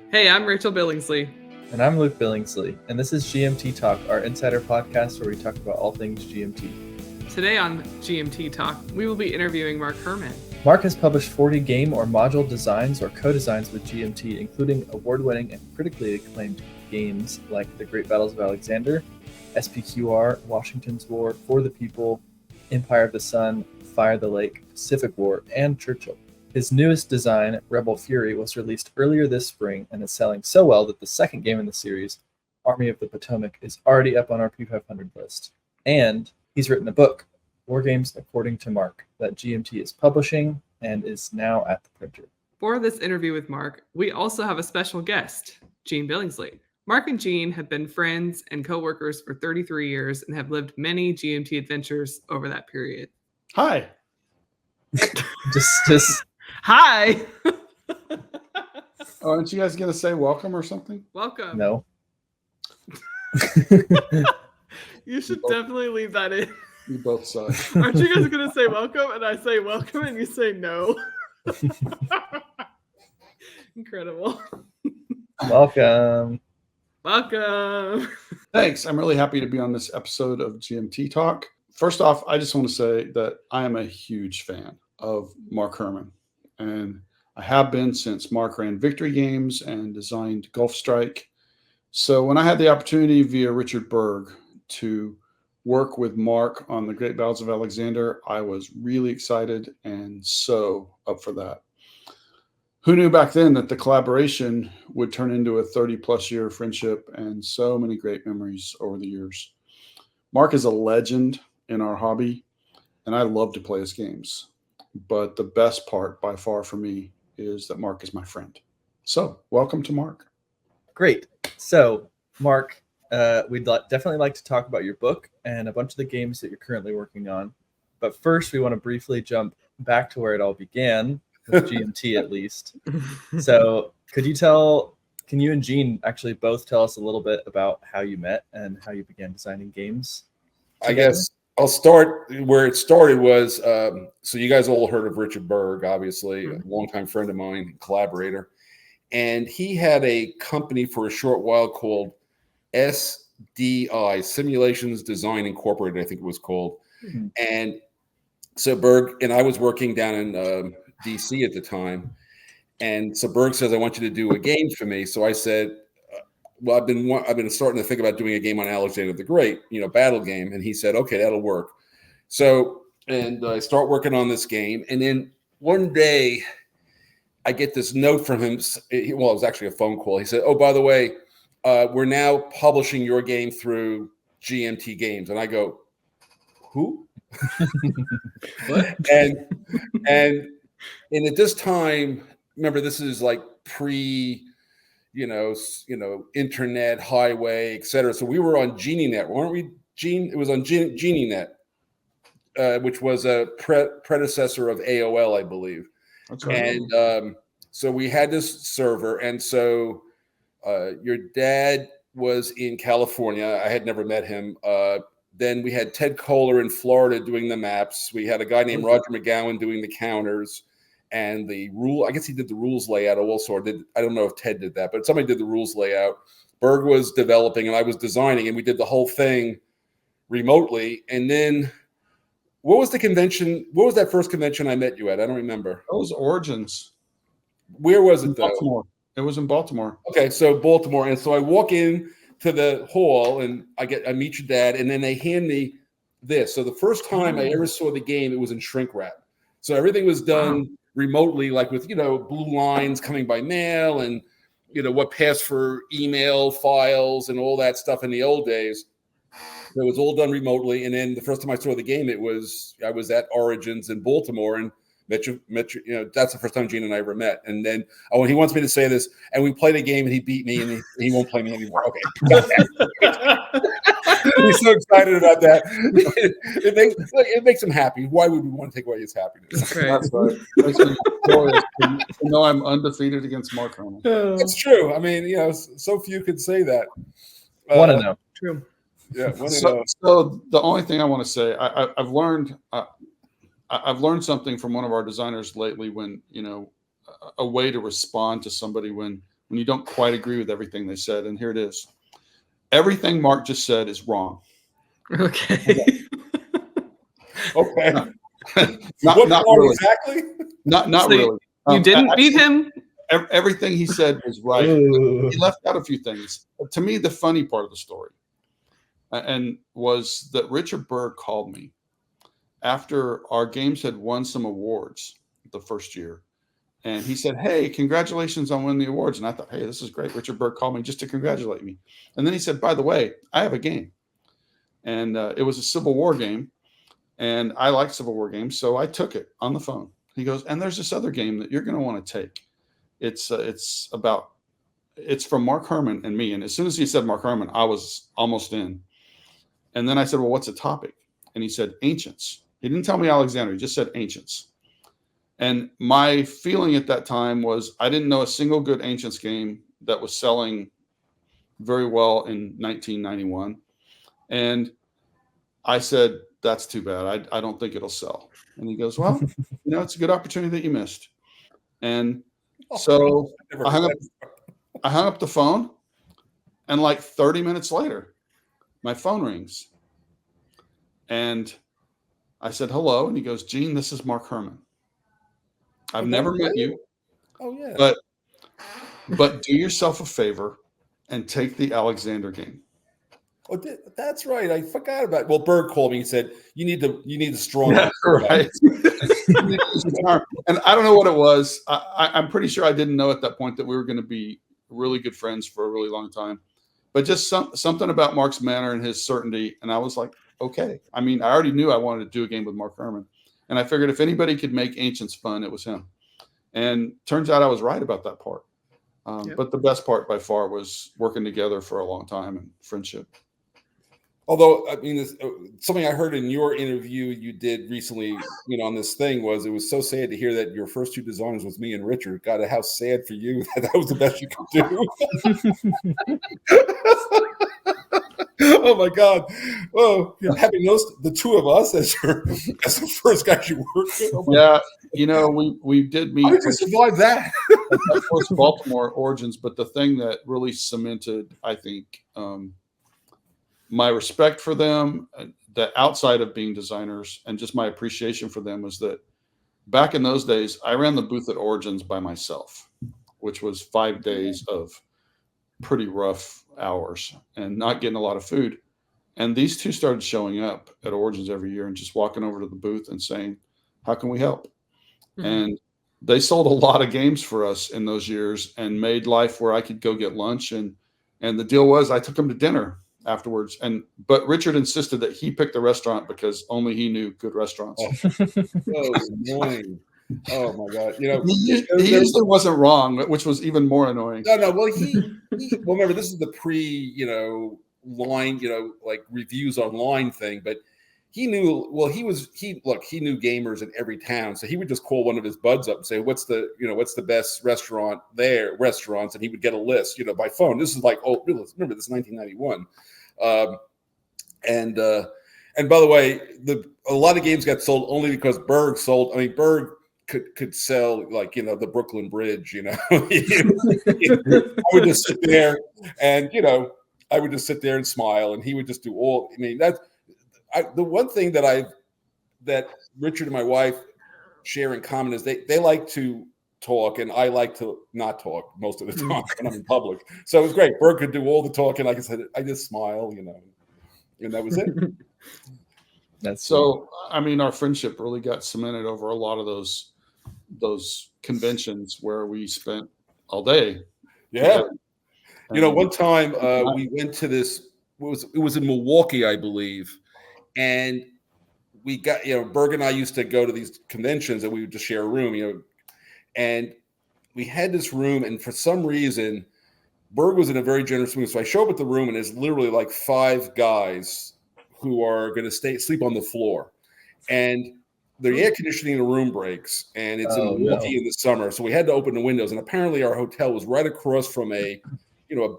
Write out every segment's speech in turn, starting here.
Hey, I'm Rachel Billingsley. And I'm Luke Billingsley, and this is GMT Talk, our insider podcast where we talk about all things GMT. Today on GMT Talk, we will be interviewing Mark Herman. Mark has published 40 game or module designs or co-designs with GMT, including award-winning and critically acclaimed games like The Great Battles of Alexander, SPQR, Washington's War, For the People, Empire of the Sun, Fire the Lake, Pacific War, and Churchill. His newest design, Rebel Fury, was released earlier this spring and is selling so well that the second game in the series, Army of the Potomac, is already up on our P500 list. And he's written a book, Wargames According to Mark, that GMT is publishing and is now at the printer. For this interview with Mark, we also have a special guest, Gene Billingsley. Mark and Gene have been friends and co-workers for 33 years and have lived many GMT adventures over that period. Hi. just Hi. Aren't you guys going to say welcome or something? Welcome. No. You should definitely leave that in. You both suck. Aren't you guys going to say welcome and I say welcome and you say no? Incredible. Welcome. Welcome. Thanks. I'm really happy to be on this episode of GMT Talk. First off, I just want to say that I am a huge fan of Mark Herman. And I have been since Mark ran Victory Games and designed Gulf Strike. So when I had the opportunity via Richard Berg to work with Mark on the Great Battles of Alexander, I was really excited and so up for that. Who knew back then that the collaboration would turn into a 30-plus year friendship and so many great memories over the years. Mark is a legend in our hobby, and I love to play his games. But the best part by far for me is that Mark is my friend. So welcome to Mark. Great. So, Mark, we'd definitely like to talk about your book and a bunch of the games that you're currently working on. But first, we want to briefly jump back to where it all began, with GMT at least. So can you and Gene actually both tell us a little bit about how you met and how you began designing games together? I guess I'll start where it started was, so you guys all heard of Richard Berg, obviously, a longtime friend of mine, collaborator. And he had a company for a short while called SDI, Simulations Design Incorporated, I think it was called. Mm-hmm. And so Berg, and I was working down in DC at the time. And so Berg says, I want you to do a game for me. So I said, well, I've been starting to think about doing a game on Alexander the Great, battle game. And he said, okay, that'll work. So, and I start working on this game. And then one day I get this note from him. Well, it was actually a phone call. He said, oh, by the way, we're now publishing your game through GMT Games. And I go, who? What? And at this time, remember, this is like pre, internet, highway, et cetera. So we were on GenieNet, weren't we, Gene? It was on GenieNet, which was a predecessor of AOL, I believe. That's right. And so we had this server. And so your dad was in California. I had never met him. Then we had Ted Kohler in Florida doing the maps. We had a guy named Roger McGowan doing the counters. And I guess he did the rules layout also, I don't know if Ted did that, but somebody did the rules layout. Berg was developing and I was designing, and we did the whole thing remotely. And then what was the convention? What was that first convention I met you at? I don't remember. That was Origins. Where was it though? Baltimore. It was in Baltimore. Okay, so Baltimore. And so I walk in to the hall and I meet your dad, and then they hand me this. So the first time I ever saw the game, it was in shrink wrap. So everything was done remotely, like with, blue lines coming by mail and, what passed for email files and all that stuff in the old days. It was all done remotely. And then the first time I saw the game, I was at Origins in Baltimore and met you, that's the first time Gene and I ever met. And then, he wants me to say this, and we played a game and he beat me and he won't play me anymore. Okay. He's so excited about that. It makes him happy. Why would we want to take away his happiness? That's right. Makes me joyous to know I'm undefeated against Mark Herman. That's true. I mean, so few could say that. Want to know? True. Yeah. So the only thing I want to say, I've learned something from one of our designers lately. When a way to respond to somebody when when you don't quite agree with everything they said. And here it is. Everything Mark just said is wrong. Okay. Okay. not What really. exactly? Not So really. You didn't beat him? Everything he said was right. Ooh. He left out a few things. To me, the funny part of the story and was that Richard Berg called me after our games had won some awards the first year. And he said, "Hey, congratulations on winning the awards." And I thought, "Hey, this is great." Richard Berg called me just to congratulate me. And then he said, "By the way, I have a game." And it was a Civil War game. And I like Civil War games. So I took it on the phone. He goes, "And there's this other game that you're going to want to take. It's from Mark Herman and me." And as soon as he said Mark Herman, I was almost in. And then I said, "Well, what's the topic?" And he said, "Ancients." He didn't tell me Alexander. He just said Ancients. And my feeling at that time was I didn't know a single good Ancients game that was selling very well in 1991. And I said, "That's too bad. I don't think it'll sell." And he goes, "Well, it's a good opportunity that you missed." And so I hung up the phone, and like 30 minutes later, my phone rings. And I said, "Hello." And he goes, "Gene, this is Mark Herman. I've never met you. Oh yeah. But do yourself a favor and take the Alexander game." Oh, that's right. I forgot about it. Well, Berg called me and said, you need the strong. Yeah, right. And I don't know what it was. I'm pretty sure I didn't know at that point that we were going to be really good friends for a really long time. But just something about Mark's manner and his certainty. And I was like, okay. I mean, I already knew I wanted to do a game with Mark Herman. And I figured if anybody could make Ancients fun, it was him. And turns out I was right about that part. But the best part by far was working together for a long time and friendship. Although, I mean, something I heard in your interview you did recently, on this thing was it was so sad to hear that your first two designers was me and Richard. God, how sad for you that was the best you could do. Oh my God! Well, having the two of us as the first guys you worked with. Yeah, we did meet. How did you survive that? Of course, Baltimore origins, but the thing that really cemented, I think, my respect for them, that outside of being designers, and just my appreciation for them was that back in those days, I ran the booth at Origins by myself, which was 5 days of pretty rough hours and not getting a lot of food. And these two started showing up at Origins every year and just walking over to the booth and saying, "How can we help?" Mm-hmm. And they sold a lot of games for us in those years and made life where I could go get lunch. And the deal was I took them to dinner afterwards. But Richard insisted that he pick the restaurant because only he knew good restaurants. Oh, annoying. Oh my God! He usually wasn't wrong, which was even more annoying. No. Well, well, remember this is the line, like reviews online thing, but he knew. Well, he knew gamers in every town, so he would just call one of his buds up and say, "What's the best restaurants?" And he would get a list, by phone. This is like, remember this is 1991, and by the way, a lot of games got sold only because Berg sold. I mean, Berg could sell like the Brooklyn Bridge. I would just sit there and smile, and he would just do all. I mean, the one thing that Richard and my wife share in common is they like to talk, and I like to not talk most of the time when I'm in public. So it was great. Berg could do all the talking. Like I said, I just smile, and that was it. That's so. I mean, our friendship really got cemented over a lot of those conventions where we spent all day. Yeah. One time we went to this. It was in Milwaukee, I believe, and we got Berg and I used to go to these conventions, and we would just share a room, and we had this room, and for some reason, Berg was in a very generous mood. So I show up at the room, and there's literally like 5 guys who are going to sleep on the floor, and the air conditioning in the room breaks, and it's in Milwaukee in the summer. So we had to open the windows, and apparently our hotel was right across from a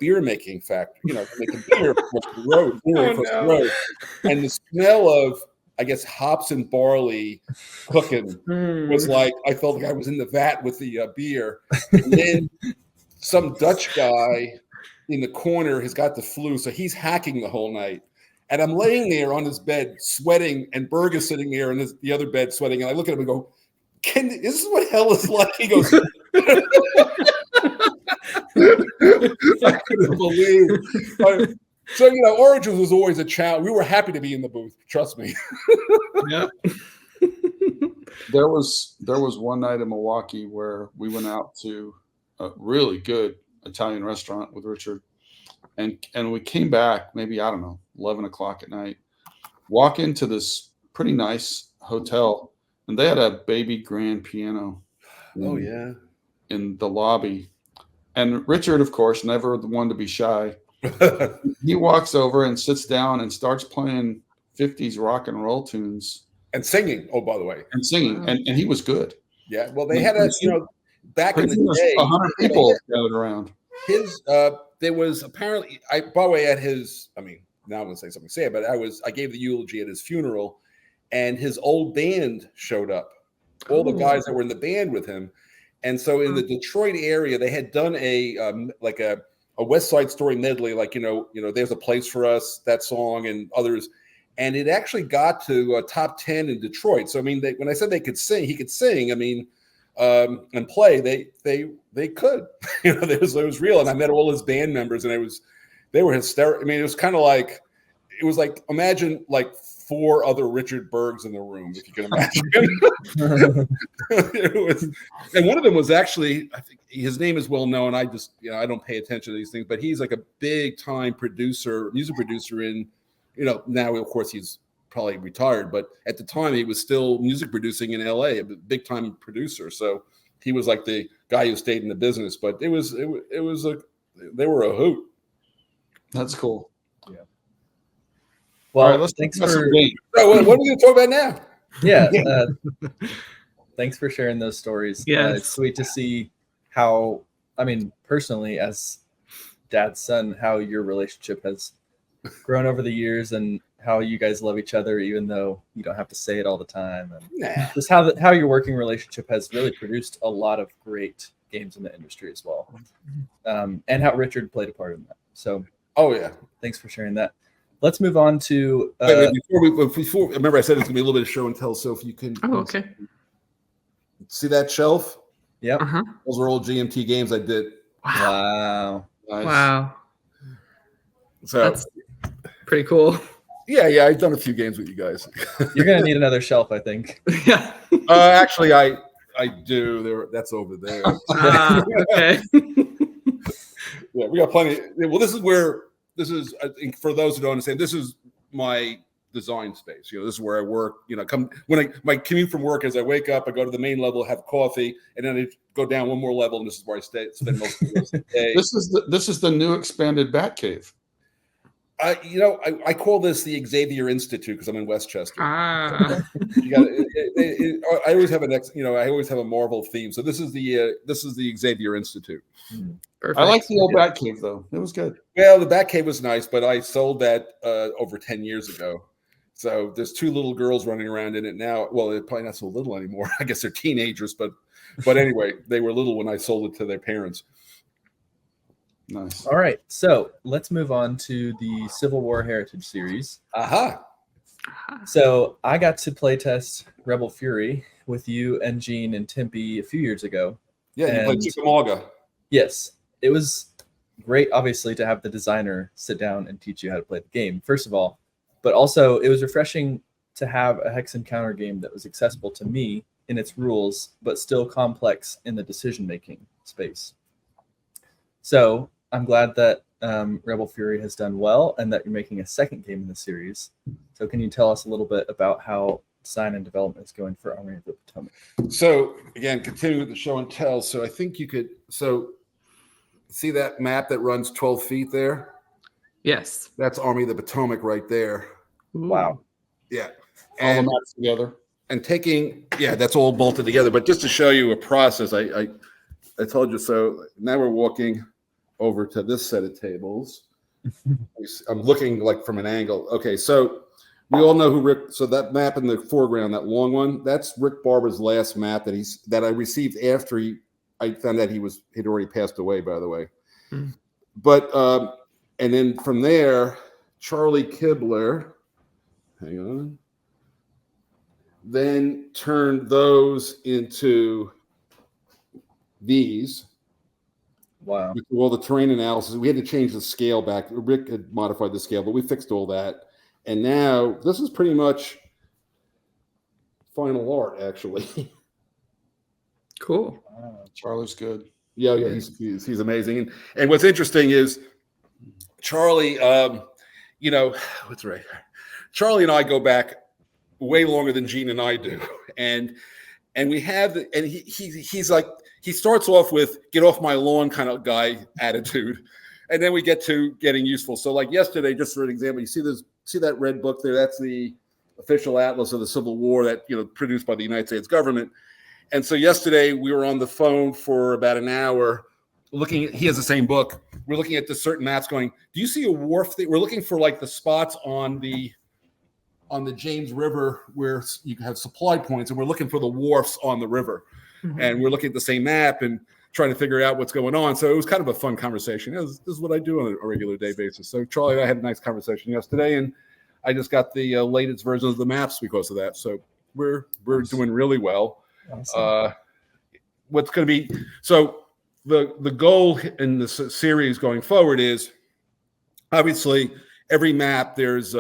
beer making factory, making beer across the road, the road. And the smell of, I guess, hops and barley cooking was like, I felt like I was in the vat with the beer. And then some Dutch guy in the corner has got the flu, so he's hacking the whole night. And I'm laying there on his bed, sweating, and Berg is sitting there in the other bed sweating. And I look at him and go, this is what hell is like? He goes, I couldn't believe. So, Origins was always a challenge. We were happy to be in the booth. Trust me. Yeah. There was one night in Milwaukee where we went out to a really good Italian restaurant with Richard, and we came back maybe, I don't know, 11 o'clock at night, walk into this pretty nice hotel, and they had a baby grand piano in the lobby. And Richard, of course, never the one to be shy. He walks over and sits down and starts playing 50s rock and roll tunes. And singing, oh, by the way. And singing, and he was good. Yeah, well, they had back in the day, 100 people gathered around. There was apparently, by the way, at his, now I'm going to say something sad, but I gave the eulogy at his funeral, and his old band showed up, all the guys that were in the band with him. And so in the Detroit area, they had done a West Side Story medley, There's a Place for Us, that song, and others. And it actually got to top 10 in Detroit. So, when I said they could sing, he could sing, and play, they could. It was real. And I met all his band members, and they were hysterical. It was kind of like, imagine like 4 other Richard Bergs in the room, if you can imagine. And one of them was actually, I think his name is well known. I just, I don't pay attention to these things, but he's like a big time music producer in, now of course he's probably retired, but at the time he was still music producing in LA, a big time producer. So he was like the guy who stayed in the business, but they were a hoot. That's cool. Yeah. Well, all right, let's thanks for. So what are we going to talk about now? Yeah. Thanks for sharing those stories. Yes. It's sweet to see how, personally, as dad's son, how your relationship has grown over the years and how you guys love each other, even though you don't have to say it all the time. And just how your working relationship has really produced a lot of great games in the industry as well. And how Richard played a part in that. So, thanks for sharing that. Let's move on to. Before, remember I said it's going to be a little bit of show and tell. So if you can. Oh, okay. See that shelf? Yep. Uh-huh. Those are old GMT games I did. Wow. Nice. Wow. So that's pretty cool. Yeah, I've done a few games with you guys. You're gonna need another shelf, I think. Yeah. Actually, I do. That's over there. Okay. Yeah, we got plenty. Well, this is I think for those who don't understand, this is my design space. This is where I work. My commute from work is I wake up, I go to the main level, have coffee, and then I go down one more level, and this is where I spend most of the day. This is the new expanded Bat Cave. I call this the Xavier Institute because I'm in Westchester. I always have I always have a Marvel theme. So this is the Xavier Institute. Perfect. I like the old Bat Cave though. It was good. Well, the Bat Cave was nice, but I sold that over 10 years ago. So there's 2 little girls running around in it now. Well, they're probably not so little anymore. I guess they're teenagers, but anyway, they were little when I sold it to their parents. Nice. All right, so let's move on to the Civil War Heritage Series. Aha. So I got to play test Rebel Fury with you and Gene and Tempe a few years ago. Yeah, you played Chickamauga. Yes, it was great, obviously, to have the designer sit down and teach you how to play the game, first of all. But also, it was refreshing to have a hex and counter game that was accessible to me in its rules, but still complex in the decision-making space. So I'm glad that Rebel Fury has done well and that you're making a second game in the series. So can you tell us a little bit about how design and development is going for Army of the Potomac? So again, continuing with the show and tell. So I think you could, see that map that runs 12 feet there? Yes. That's Army of the Potomac right there. Ooh. Wow. Yeah. All the maps together. And that's all bolted together. But just to show you a process, I told you so. Now we're walking over to this set of tables. I'm looking like from an angle. Okay, so we all know who Rick. So that map in the foreground, that long one, that's Rick Barber's last map that I received after he I found out he'd already passed away, by the way. Hmm. But and then from there, Charlie Kibler, hang on, then turned those into these. Wow. With all the terrain analysis, we had to change the scale back. Rick had modified the scale, but we fixed all that. And now this is pretty much final art, actually. Cool. Wow. Charlie's good. Yeah, he's amazing. And what's interesting is Charlie, what's right? Charlie and I go back way longer than Gene and I do. And we have, and he's like, he starts off with get off my lawn kind of guy attitude. And then we get to getting useful. So like yesterday, just for an example, you see that red book there? That's the official atlas of the Civil War that, produced by the United States government. And so yesterday we were on the phone for about an hour he has the same book. We're looking at the certain maps going, do you see a wharf? We're looking for like the spots on the James River where you have supply points, and we're looking for the wharfs on the river. Mm-hmm. And we're looking at the same map and trying to figure out what's going on. So it was kind of a fun conversation. This is what I do on a regular day basis. So Charlie and I had a nice conversation yesterday, and I just got the latest versions of the maps because of that. So we're doing really well. Awesome. What's going to be so the goal in the series going forward is obviously every map there's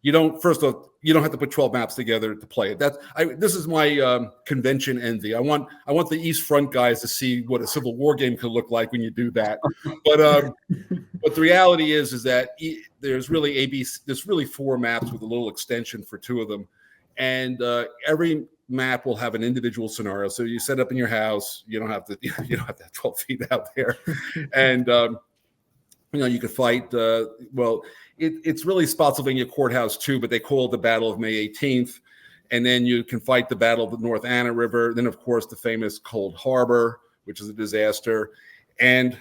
you don't have to put 12 maps together to play it. This is my convention envy. I want the East Front guys to see what a Civil War game could look like when you do that. But the reality is that there's really 4 maps with a little extension for 2 of them, and every map will have an individual scenario. So you set up in your house. You don't have to have 12 feet out there, and you could fight. It's really Spotsylvania Courthouse too, but they call it the Battle of May 18th. And then you can fight the Battle of the North Anna River. Then, of course, the famous Cold Harbor, which is a disaster. And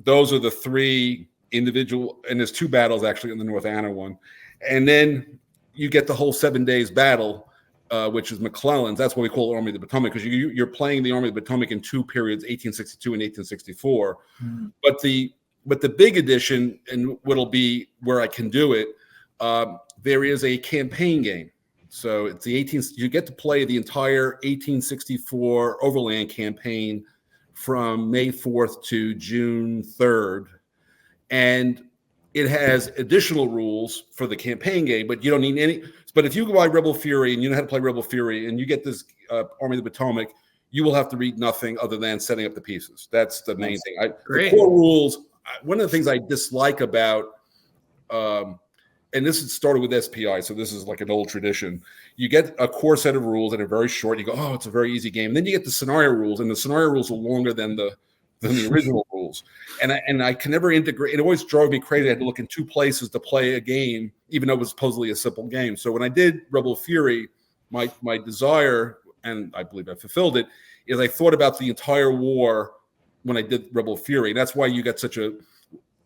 those are the 3 individual, and there's 2 battles actually in the North Anna one. And then you get the whole 7 days battle, which is McClellan's. That's what we call Army of the Potomac, because you're playing the Army of the Potomac in 2 periods, 1862 and 1864. Mm-hmm. But the big addition, and what'll be where I can do it, there is a campaign game. So it's you get to play the entire 1864 Overland campaign from May 4th to June 3rd. And it has additional rules for the campaign game, but you don't need any. But if you go by Rebel Fury and you know how to play Rebel Fury and you get this Army of the Potomac, you will have to read nothing other than setting up the pieces. That's the main thing. The core rules. One of the things I dislike about, and this started with SPI, so this is like an old tradition. You get a core set of rules that are very short. You go, oh, it's a very easy game. And then you get the scenario rules, and the scenario rules are longer than the original rules. And I can never integrate. It always drove me crazy. I had to look in 2 places to play a game, even though it was supposedly a simple game. So when I did Rebel Fury, my desire, and I believe I fulfilled it, is I thought about the entire war when I did Rebel Fury. That's why you got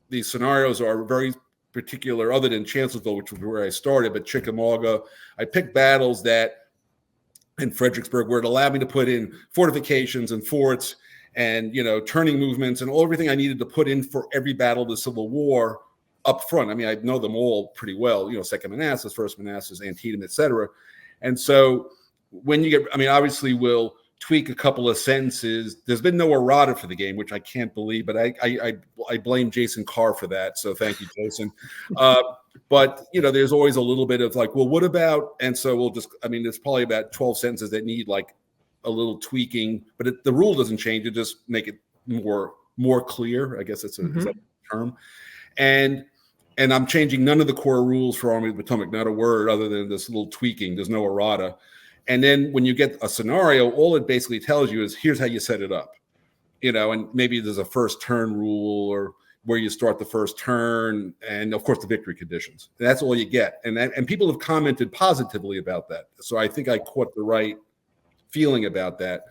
these scenarios are very particular, other than Chancellorsville, which was where I started, but Chickamauga. I picked battles in Fredericksburg where it allowed me to put in fortifications and forts and, turning movements and everything I needed to put in for every battle of the Civil War up front. I mean, I know them all pretty well, Second Manassas, First Manassas, Antietam, etc. And so when you get, obviously we'll tweak a couple of sentences. There's been no errata for the game, which I can't believe, but I blame Jason Carr for that. So thank you, Jason. But there's always a little bit of like, well, what about? And so we'll just, there's probably about 12 sentences that need like a little tweaking, but the rule doesn't change. It just make it more clear. I guess it's a term. And I'm changing none of the core rules for Army of the Potomac, not a word other than this little tweaking. There's no errata. And then when you get a scenario, all it basically tells you is here's how you set it up, and maybe there's a first turn rule or where you start the first turn, and of course the victory conditions. And that's all you get. And people have commented positively about that. So I think I caught the right feeling about that.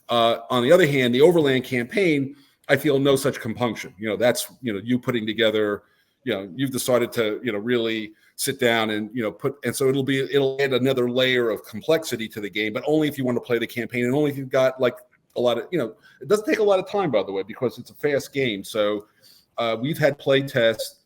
On the other hand, the Overland campaign, I feel no such compunction. That's you putting together. You've decided to really sit down and and so it'll add another layer of complexity to the game, but only if you want to play the campaign and only if you've got like a lot of, it doesn't take a lot of time, by the way, because it's a fast game. So we've had play tests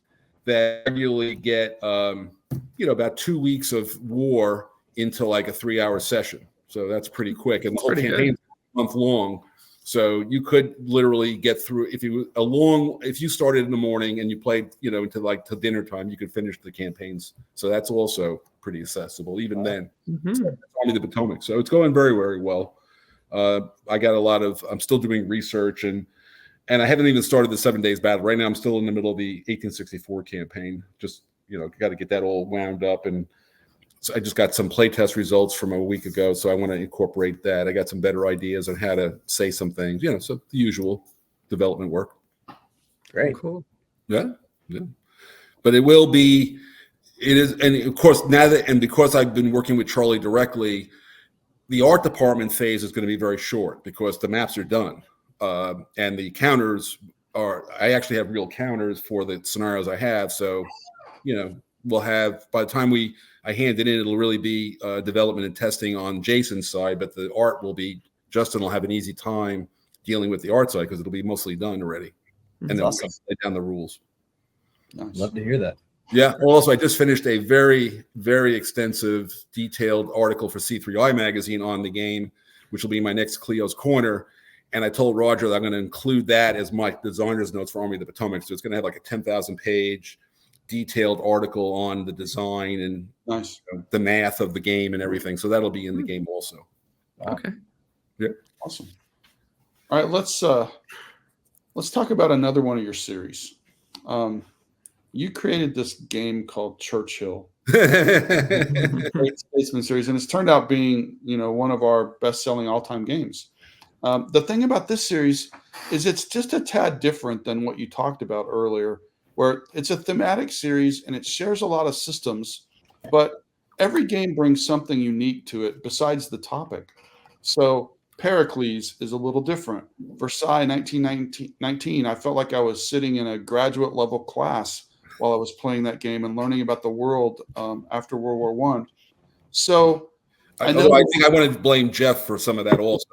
that regularly get, about 2 weeks of war into like a 3-hour session. So that's pretty quick. And the whole campaign is a month long. So you could literally get through if you started in the morning and you played, into like to dinner time, you could finish the campaigns. So that's also pretty accessible even then. Only the Potomac. So it's going very, very well. I'm still doing research and I haven't even started the 7 days battle. Right now I'm still in the middle of the 1864 campaign. Just, got to get that all wound up. And so I just got some playtest results from a week ago, so I want to incorporate that. I got some better ideas on how to say some things, so the usual development work. Great. Cool. Yeah. But it is, and of course, because I've been working with Charlie directly, the art department phase is going to be very short because the maps are done. And the counters I actually have real counters for the scenarios I have. So, we'll have, by the time I hand it in, it'll really be development and testing on Jason's side, but the art will be, Justin will have an easy time dealing with the art side because it'll be mostly done already. And then awesome. we'll lay down the rules. Nice. Love to hear that. Yeah. Also, I just finished a very, very extensive, detailed article for C3I magazine on the game, which will be my next Cleo's Corner. And I told Roger that I'm going to include that as my designer's notes for Army of the Potomac. So it's going to have like a 10,000 page detailed article on the design and Nice. The math of the game and everything. So that'll be in the game also. Wow. Okay. Yeah. Awesome. All right, let's talk about another one of your series. You created this game called Churchill, Great Statesmen Series, and it's turned out being, one of our best-selling all-time games. The thing about this series is it's just a tad different than what you talked about earlier, where it's a thematic series and it shares a lot of systems, but every game brings something unique to it besides the topic. So Pericles is a little different. Versailles 1919, I felt like I was sitting in a graduate level class while I was playing that game and learning about the world after World War I. So I think I want to blame Jeff for some of that also.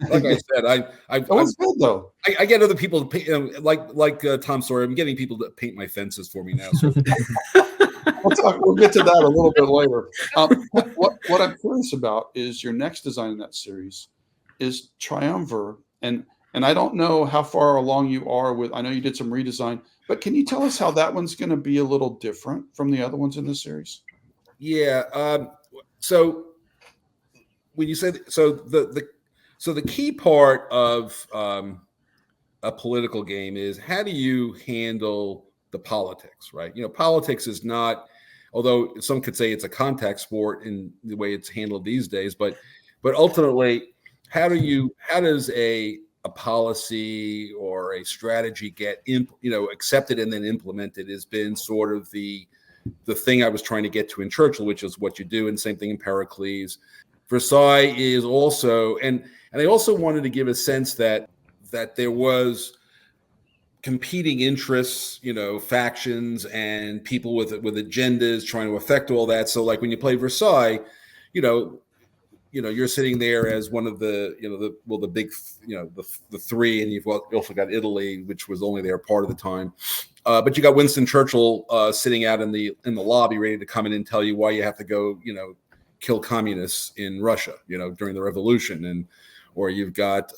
Like I said, it was good though. I get other people to paint, like Tom Sawyer. I'm getting people to paint my fences for me now. So. We'll get to that a little bit later. What I'm curious about is your next design in that series is Triumvir, and I don't know how far along you are with. I know you did some redesign, but can you tell us how that one's going to be a little different from the other ones in this series? Yeah. So when you said the key part of a political game is how do you handle the politics, right? Politics is not, although some could say it's a contact sport in the way it's handled these days, but ultimately, how does a policy or a strategy get accepted and then implemented has been sort of the thing I was trying to get to in Churchill, which is what you do, and same thing in Pericles. Versailles is also, and I also wanted to give a sense that there was competing interests, factions and people with agendas trying to affect all that. So like when you play Versailles, you're sitting there as one of the big, the three, and you've also got Italy, which was only there part of the time. But you got Winston Churchill sitting out in the lobby, ready to come in and tell you why you have to go, kill communists in Russia, during the revolution. Or you've got,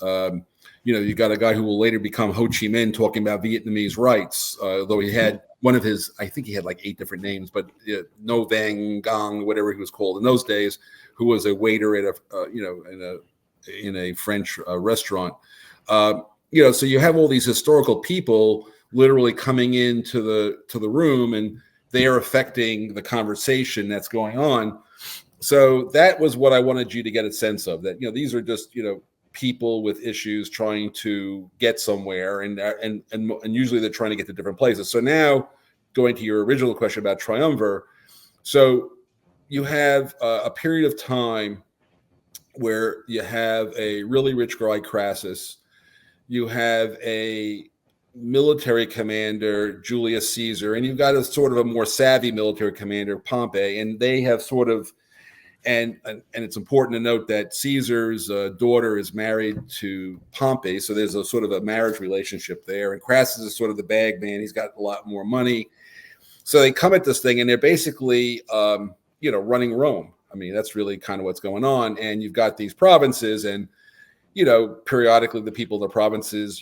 you've got a guy who will later become Ho Chi Minh talking about Vietnamese rights, though he had one of his, I think he had like 8 different names, but No Vang Gong, whatever he was called in those days, who was a waiter at in a French restaurant. So you have all these historical people literally coming into the room, and they are affecting the conversation that's going on. So that was what I wanted you to get a sense of, that these are just people with issues trying to get somewhere, and usually they're trying to get to different places. So now, going to your original question about Triumvir, so you have a period of time where you have a really rich guy, Crassus, you have a military commander, Julius Caesar, and you've got a sort of a more savvy military commander, Pompey, and they have sort of And it's important to note that Caesar's daughter is married to Pompey, so there's a sort of a marriage relationship there. And Crassus is sort of the bag man; he's got a lot more money. So they come at this thing, and they're basically, running Rome. I mean, that's really kind of what's going on. And you've got these provinces, and periodically the people in the provinces,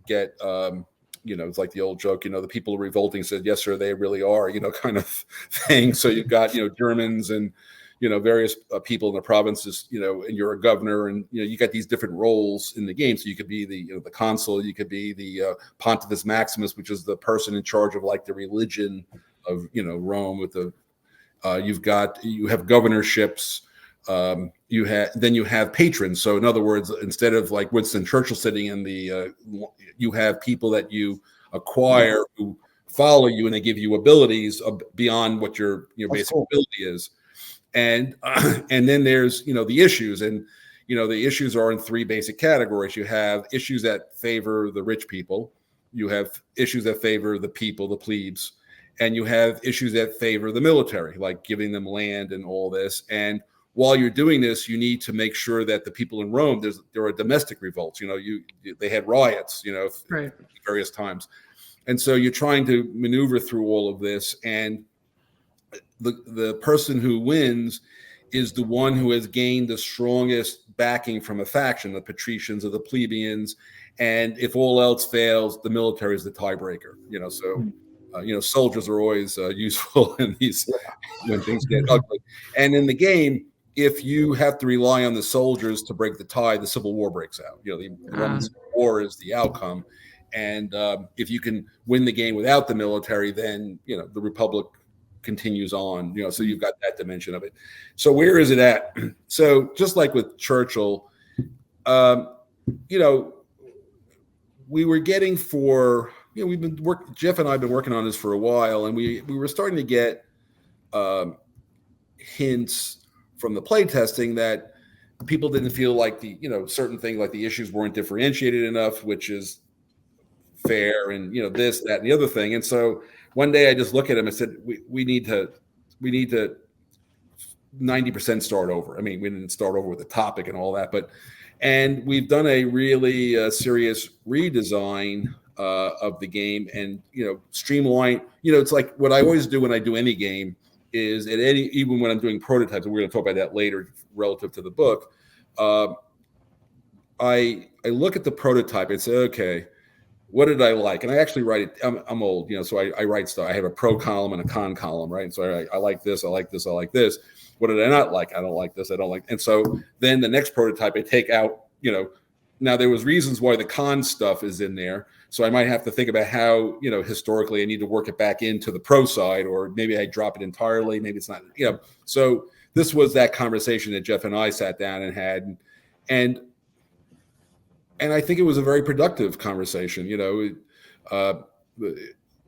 get, it's like the old joke, the people revolting said, yes, sir, they really are, kind of thing. So you've got, Germans and, various people in the provinces, and you're a governor, and, you got these different roles in the game. So you could be the consul, you could be the Pontifex Maximus, which is the person in charge of like the religion of, Rome with the, you have governorships, you have patrons. So in other words, instead of like Winston Churchill sitting in the, you have people that you acquire who follow you, and they give you abilities beyond what your basic ability is. And then there's, the issues, and, the issues are in three basic categories. You have issues that favor the rich people. You have issues that favor the people, the plebes, and you have issues that favor the military, like giving them land and all this. And while you're doing this, you need to make sure that the people in Rome, there are domestic revolts. They had riots, right, various times, and so you're trying to maneuver through all of this. And the person who wins is the one who has gained the strongest backing from a faction, the patricians or the plebeians. And if all else fails, the military is the tiebreaker. Soldiers are always useful in these when things get ugly. And in the game, if you have to rely on the soldiers to break the tie, the civil war breaks out. The Roman Civil War is the outcome. And if you can win the game without the military, then the Republic continues on. So you've got that dimension of it. So where is it at? So just like with Churchill, we were getting for. Jeff and I have been working on this for a while, and we were starting to get hints from the play testing that people didn't feel like certain things, like the issues weren't differentiated enough, which is fair, and this, that, and the other thing. And so one day I just look at him and said, we need to 90% start over. I mean, we didn't start over with the topic and all that, and we've done a really serious redesign of the game, and streamline. It's like what I always do when I do any game is even when I'm doing prototypes, and we're going to talk about that later relative to the book. I look at the prototype and say, okay, what did I like? And I actually write it. I'm old, so I write stuff. I have a pro column and a con column, right? And so I like this, I like this, I like this. What did I not like? I don't like this, I don't like. And so then the next prototype, I take out, now there was reasons why the con stuff is in there. So I might have to think about how, historically I need to work it back into the pro side, or maybe I drop it entirely. Maybe it's not, So this was that conversation that Jeff and I sat down and had. And I think it was a very productive conversation.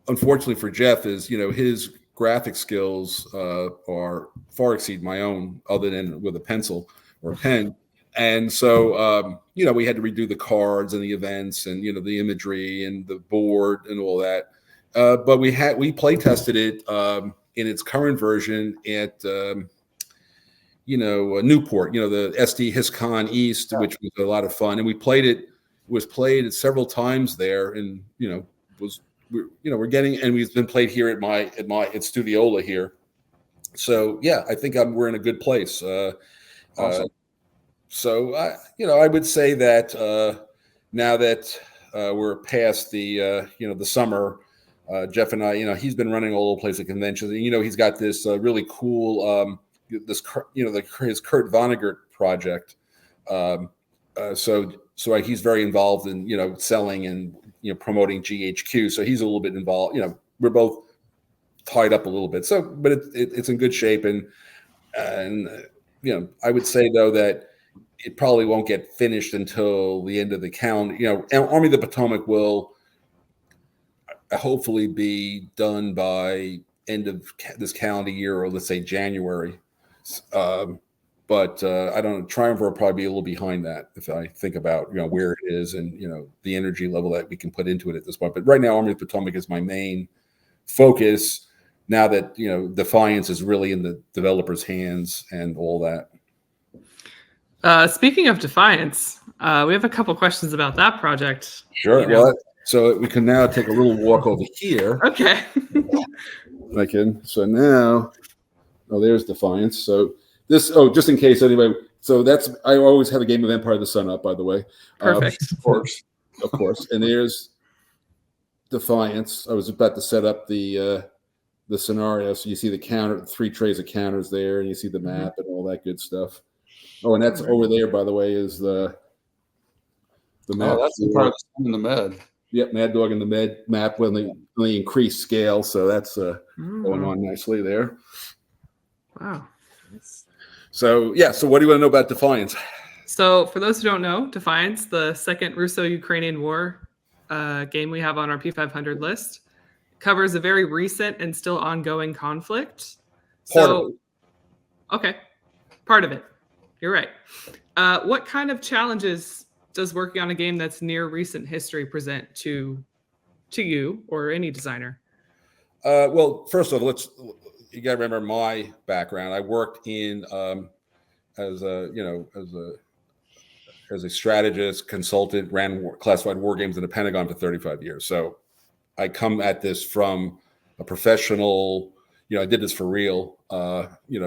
Unfortunately for Jeff is, his graphic skills are far exceed my own, other than with a pencil or a pen. And so, we had to redo the cards and the events and, the imagery and the board and all that. But we play tested it in its current version at, Newport, the SD HISCON East, which was a lot of fun. And we played it, was played several times there, and, we're getting, and we've been played here at Studiola here. So yeah, I think we're in a good place. Awesome. So I would say that now that we're past the the summer, Jeff and I, he's been running all over the place at conventions, and he's got this really cool his Kurt Vonnegut project. So he's very involved in selling and promoting GHQ. So he's a little bit involved. We're both tied up a little bit. So, but it's in good shape, and I would say though that it probably won't get finished until the end of the calendar. Army of the Potomac will hopefully be done by end of this calendar year, or let's say January. But I don't know, Triumph will probably be a little behind that if I think about where it is and the energy level that we can put into it at this point. But right now, Army of the Potomac is my main focus. now that Defiance is really in the developers' hands and all that. Speaking of Defiance, we have a couple questions about that project. Sure. Well, so we can now take a little walk over here. Okay. So now, there's Defiance. So this, just in case anyway. So I always have a game of Empire of the Sun up, by the way. Perfect. Of course. Of course. And there's Defiance. I was about to set up the scenario. So you see the counter, 3 trays of counters there, and you see the map and all that good stuff. Oh, and that's over there, by the way, is the map. Oh, that's the part that's in the med. Yep, Mad Dog in the med map when they increase scale. So that's going on nicely there. Wow. So so what do you want to know about Defiance? So for those who don't know, Defiance, the second Russo-Ukrainian War game we have on our P500 list, covers a very recent and still ongoing conflict. Okay, part of it. You're right. What kind of challenges does working on a game that's near recent history present to you or any designer? Well, first of all, you got to remember my background. I worked in as a strategist, consultant, ran classified war games in the Pentagon for 35 years. So I come at this from a professional. I did this for real.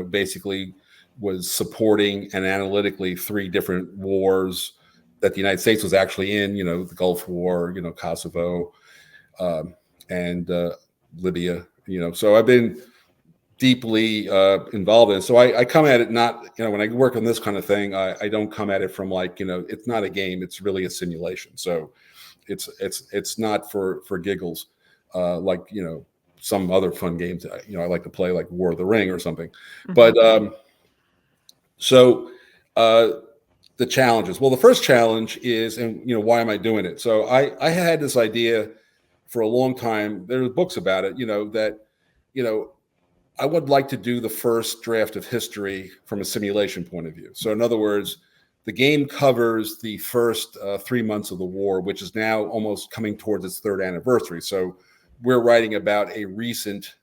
Basically was supporting and analytically 3 different wars that the United States was actually in. The Gulf War, Kosovo, and Libya. So I've been deeply involved in it. So I come at it not, when I work on this kind of thing, I don't come at it from it's not a game, it's really a simulation. So it's not for giggles, some other fun games I like to play, like War of the Ring or something. Mm-hmm. But so the challenges. Well, the first challenge is, and why am I doing it? So I had this idea for a long time. There are books about it, that I would like to do the first draft of history from a simulation point of view. So in other words, the game covers the first 3 months of the war, which is now almost coming towards its 3rd anniversary. So we're writing about a recent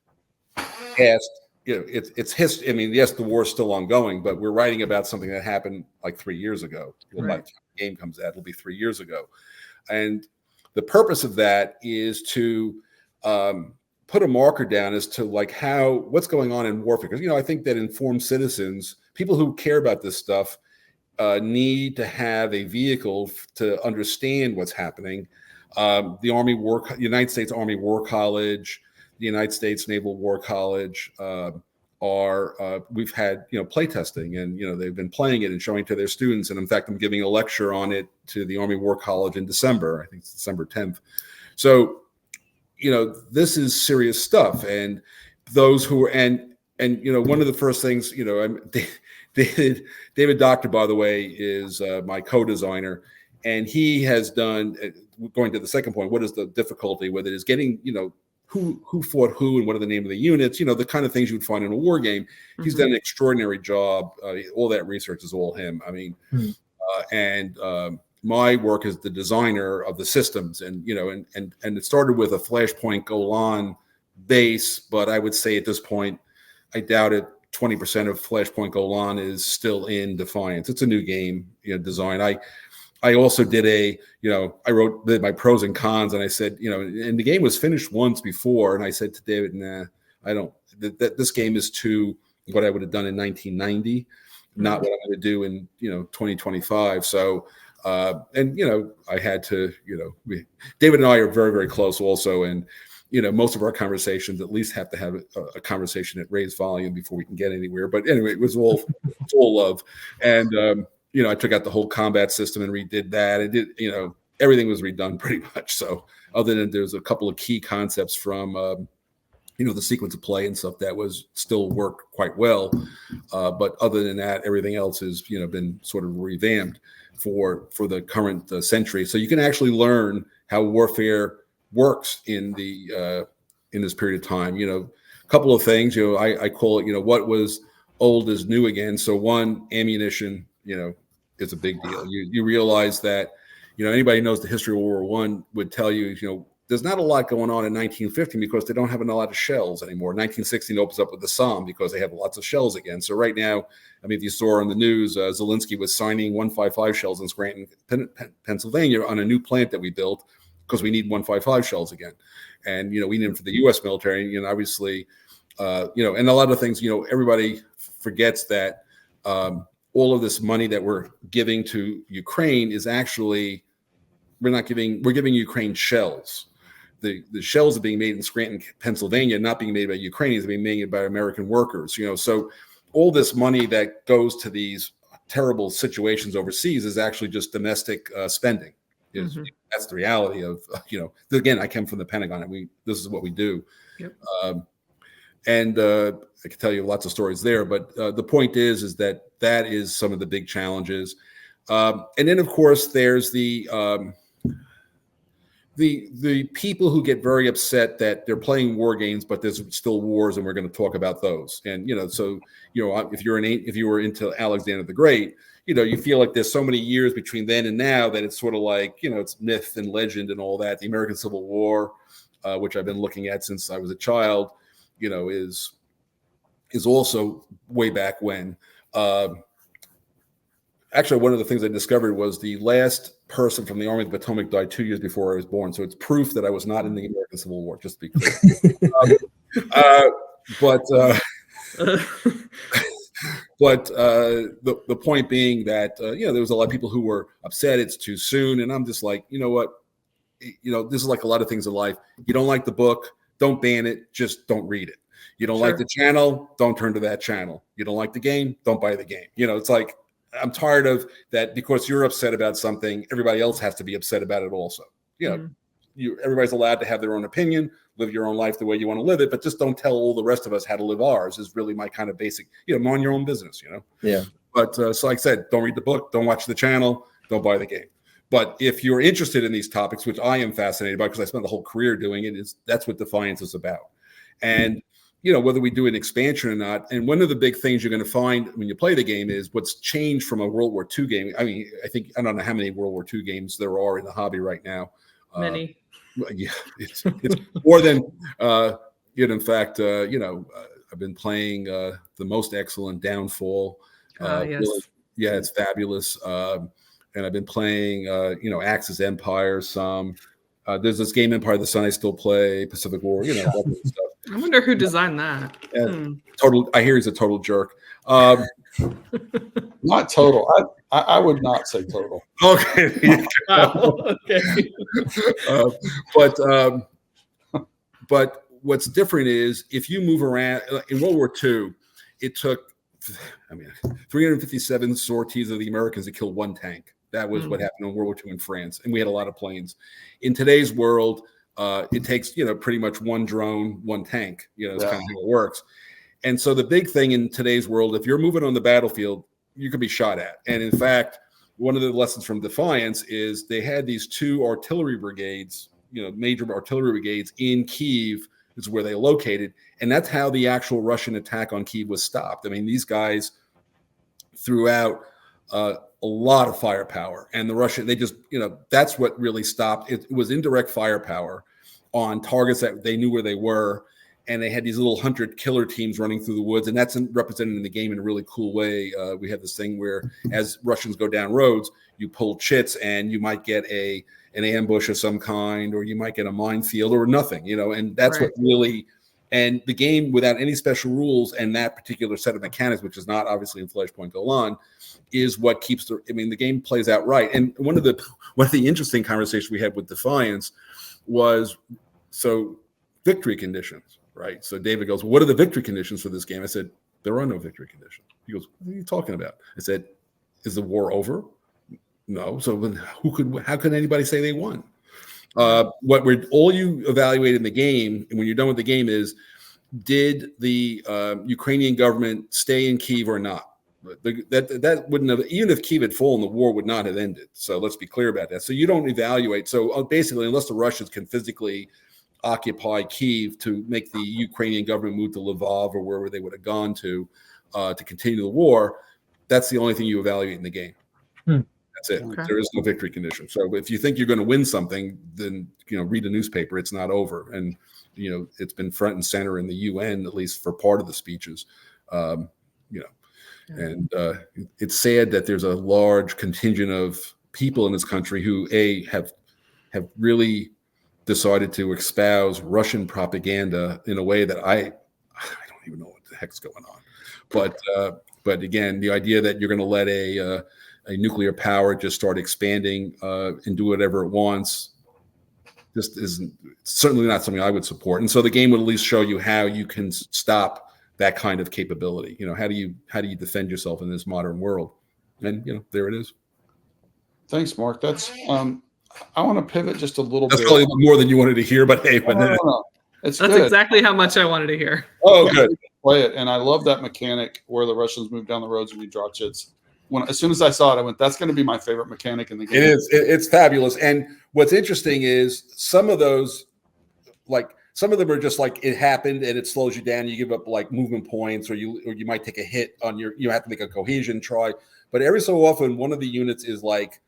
past. It's history. I mean, yes, the war is still ongoing, but we're writing about something that happened like 3 years ago. Well, by the time the game comes out, it'll be 3 years ago. And the purpose of that is to put a marker down as to what's going on in warfare. Because, I think that informed citizens, people who care about this stuff, need to have a vehicle to understand what's happening. The United States Army War College, the United States Naval War College we've had playtesting, and they've been playing it and showing to their students. And in fact, I'm giving a lecture on it to the Army War College in December. I think it's December 10th. So this is serious stuff. And those who are and one of the first things David Doctor, by the way, is my co-designer, and he has done. Going to the second point, what is the difficulty with it? Is getting who fought who and what are the name of the units, the kind of things you would find in a war game. Mm-hmm. He's done an extraordinary job. All that research is all him. I mean, my work as the designer of the systems, and it started with a Flashpoint Golan base, but I would say at this point, I doubt it. 20% of Flashpoint Golan is still in Defiance. It's a new game, design. I also did I wrote my pros and cons, and I said, and the game was finished once before, and I said to David, nah, I don't. This game is too what I would have done in 1990, not what I'm going to do in 2025. So. I had to, David and I are very, very close also. And, most of our conversations at least have to have a conversation at raised volume before we can get anywhere. But anyway, it was all love. And, I took out the whole combat system and redid that. I did, everything was redone pretty much. So other than there's a couple of key concepts from, the sequence of play and stuff that was still worked quite well. But other than that, everything else has, been sort of revamped for the current century. So you can actually learn how warfare works in this period of time. A couple of things, I call it, what was old is new again. So one, ammunition, is a big deal. You realize that, anybody who knows the history of World War I would tell you, there's not a lot going on in 1915 because they don't have a lot of shells anymore. 1916 opens up with the Somme because they have lots of shells again. So right now, I mean, if you saw on the news, Zelensky was signing 155 shells in Scranton, Pennsylvania on a new plant that we built because we need 155 shells again. And, we need them for the U.S. military. And obviously, and a lot of things, everybody forgets that all of this money that we're giving to Ukraine is actually, we're giving Ukraine shells. The shells are being made in Scranton, Pennsylvania, not being made by Ukrainians, being made by American workers. So all this money that goes to these terrible situations overseas is actually just domestic spending. That's the reality of, again, I came from the Pentagon and this is what we do. Yep. And I can tell you lots of stories there, but the point is that is some of the big challenges. And then, of course, there's the people who get very upset that they're playing war games, but there's still wars, and we're going to talk about those. And if you were into Alexander the Great, you feel like there's so many years between then and now that it's sort of like it's myth and legend and all that. The American Civil War, which I've been looking at since I was a child, is also way back when. Actually, one of the things I discovered was the last person from the Army of the Potomac died 2 years before I was born. So it's proof that I was not in the American Civil War, just to be clear. But the point being that, there was a lot of people who were upset it's too soon. And I'm just like, you know what? This is like a lot of things in life. You don't like the book, don't ban it, just don't read it. You don't like the channel, don't turn to that channel. You don't like the game, don't buy the game. It's like, I'm tired of that because you're upset about something, everybody else has to be upset about it also. Everybody's allowed to have their own opinion, live your own life the way you want to live it, but just don't tell all the rest of us how to live ours is really my kind of basic, mind your own business, Yeah. But so like I said, don't read the book, don't watch the channel, don't buy the game. But if you're interested in these topics, which I am fascinated by because I spent a whole career doing it, that's what Defiance is about. And whether we do an expansion or not. And one of the big things you're going to find when you play the game is what's changed from a World War II game. I mean, I don't know how many World War II games there are in the hobby right now. Many. Yeah, it's more than, in fact, I've been playing the most excellent Downfall. Yes. Really, yeah, it's fabulous. And I've been playing, Axis Empire some. There's this game Empire of the Sun I still play, Pacific War, that kind of stuff. I wonder who designed that. Total. I hear he's a total jerk. Not total. I would not say total. Okay. Okay. But what's different is if you move around in World War II, it took 357 sorties of the Americans to kill one tank. That was what happened in World War II in France, and we had a lot of planes. In today's world, it takes pretty much one drone, one tank. It's kind of how it works. And so the big thing in today's world, if you're moving on the battlefield, you could be shot at. And in fact, one of the lessons from Defiance is they had these two artillery brigades, major artillery brigades in Kyiv is where they located, and that's how the actual Russian attack on Kyiv was stopped. I mean, these guys threw out a lot of firepower, and the Russian, they just, that's what really stopped. It was indirect firepower on targets that they knew where they were, and they had these little hunter-killer teams running through the woods, and that's represented in the game in a really cool way. We have this thing where as Russians go down roads, you pull chits, and you might get an ambush of some kind, or you might get a minefield or nothing, and that's what really. And the game, without any special rules and that particular set of mechanics, which is not obviously in Flashpoint Golan, is what keeps the game plays out right. And one of the interesting conversations we had with Defiance was victory conditions, right? So David goes, "What are the victory conditions for this game?" I said, "There are no victory conditions." He goes, "What are you talking about?" I said, "Is the war over?" No. So how could anybody say they won? All you evaluate in the game, and when you're done with the game, is did the Ukrainian government stay in Kyiv or not? That wouldn't have, even if Kyiv had fallen, the war would not have ended. So let's be clear about that. So you don't evaluate. So basically, unless the Russians can physically occupy Kyiv to make the Ukrainian government move to Lvov or wherever they would have gone to continue the war, that's the only thing you evaluate in the game. That's it. Okay. There is no victory condition. So if you think you're going to win something, then read a newspaper. It's not over, and it's been front and center in the UN, at least for part of the speeches. And it's sad that there's a large contingent of people in this country who have really decided to espouse Russian propaganda in a way that I don't even know what the heck's going on. But again, the idea that you're going to let a nuclear power just start expanding and do whatever it wants just isn't certainly not something I would support. And so the game would at least show you how you can stop that kind of capability. How do you defend yourself in this modern world? And there it is. Thanks, Mark. That's I want to pivot just a little That's bit. probably more than you wanted to hear, but hey, No. That's good. exactly how much I wanted to hear. Oh, good. Play it, and I love that mechanic where the Russians move down the roads and you draw chits. As soon as I saw it, I went, "That's going to be my favorite mechanic in the game." It is. It's fabulous. And what's interesting is some of those, some of them are just like it happened and it slows you down. You give up like movement points, or you might take a hit on you have to make a cohesion try. But every so often, one of the units is like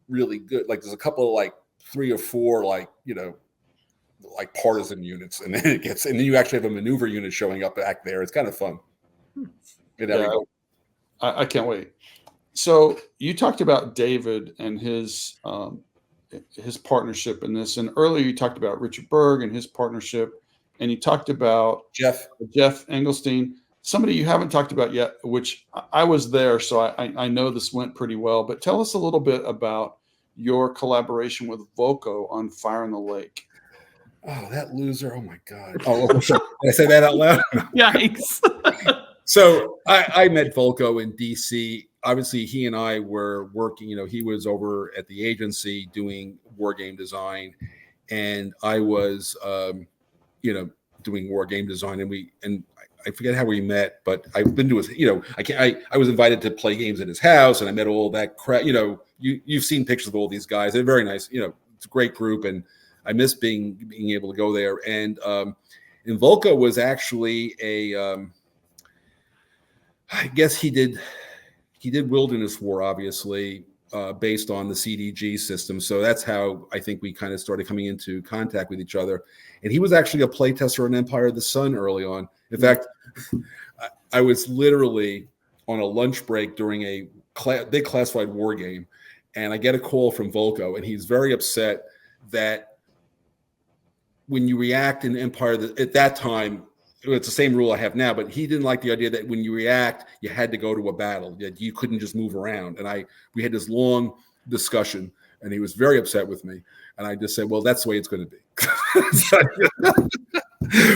really good. Like there's a couple of like 3 or 4 like partisan units, and then you actually have a maneuver unit showing up back there. It's kind of fun. I can't wait. So you talked about David and his partnership in this, and earlier you talked about Richard Berg and his partnership, and you talked about Jeff Engelstein. Somebody you haven't talked about yet, which I was there, so I know this went pretty well. But tell us a little bit about your collaboration with Volko on Fire in the Lake. Oh, that loser! Oh my God! Oh, did I say that out loud? Yikes! So I met Volko in DC. Obviously, he and I were working. He was over at the agency doing war game design, and I was, doing war game design. And I forget how we met, but I've been to his. I was invited to play games at his house, and I met all that crap. You've seen pictures of all these guys. They're very nice. It's a great group, and I miss being able to go there. And Volko was actually I guess he did Wilderness War, obviously, based on the CDG system. So that's how I think we kind of started coming into contact with each other. And he was actually a playtester on Empire of the Sun early on. In fact, I was literally on a lunch break during a big classified war game, and I get a call from Volko, and he's very upset that when you react in Empire, at that time, it's the same rule I have now, but he didn't like the idea that when you react, you had to go to a battle, that you couldn't just move around. And we had this long discussion, and he was very upset with me. And I just said, well, that's the way it's going to be.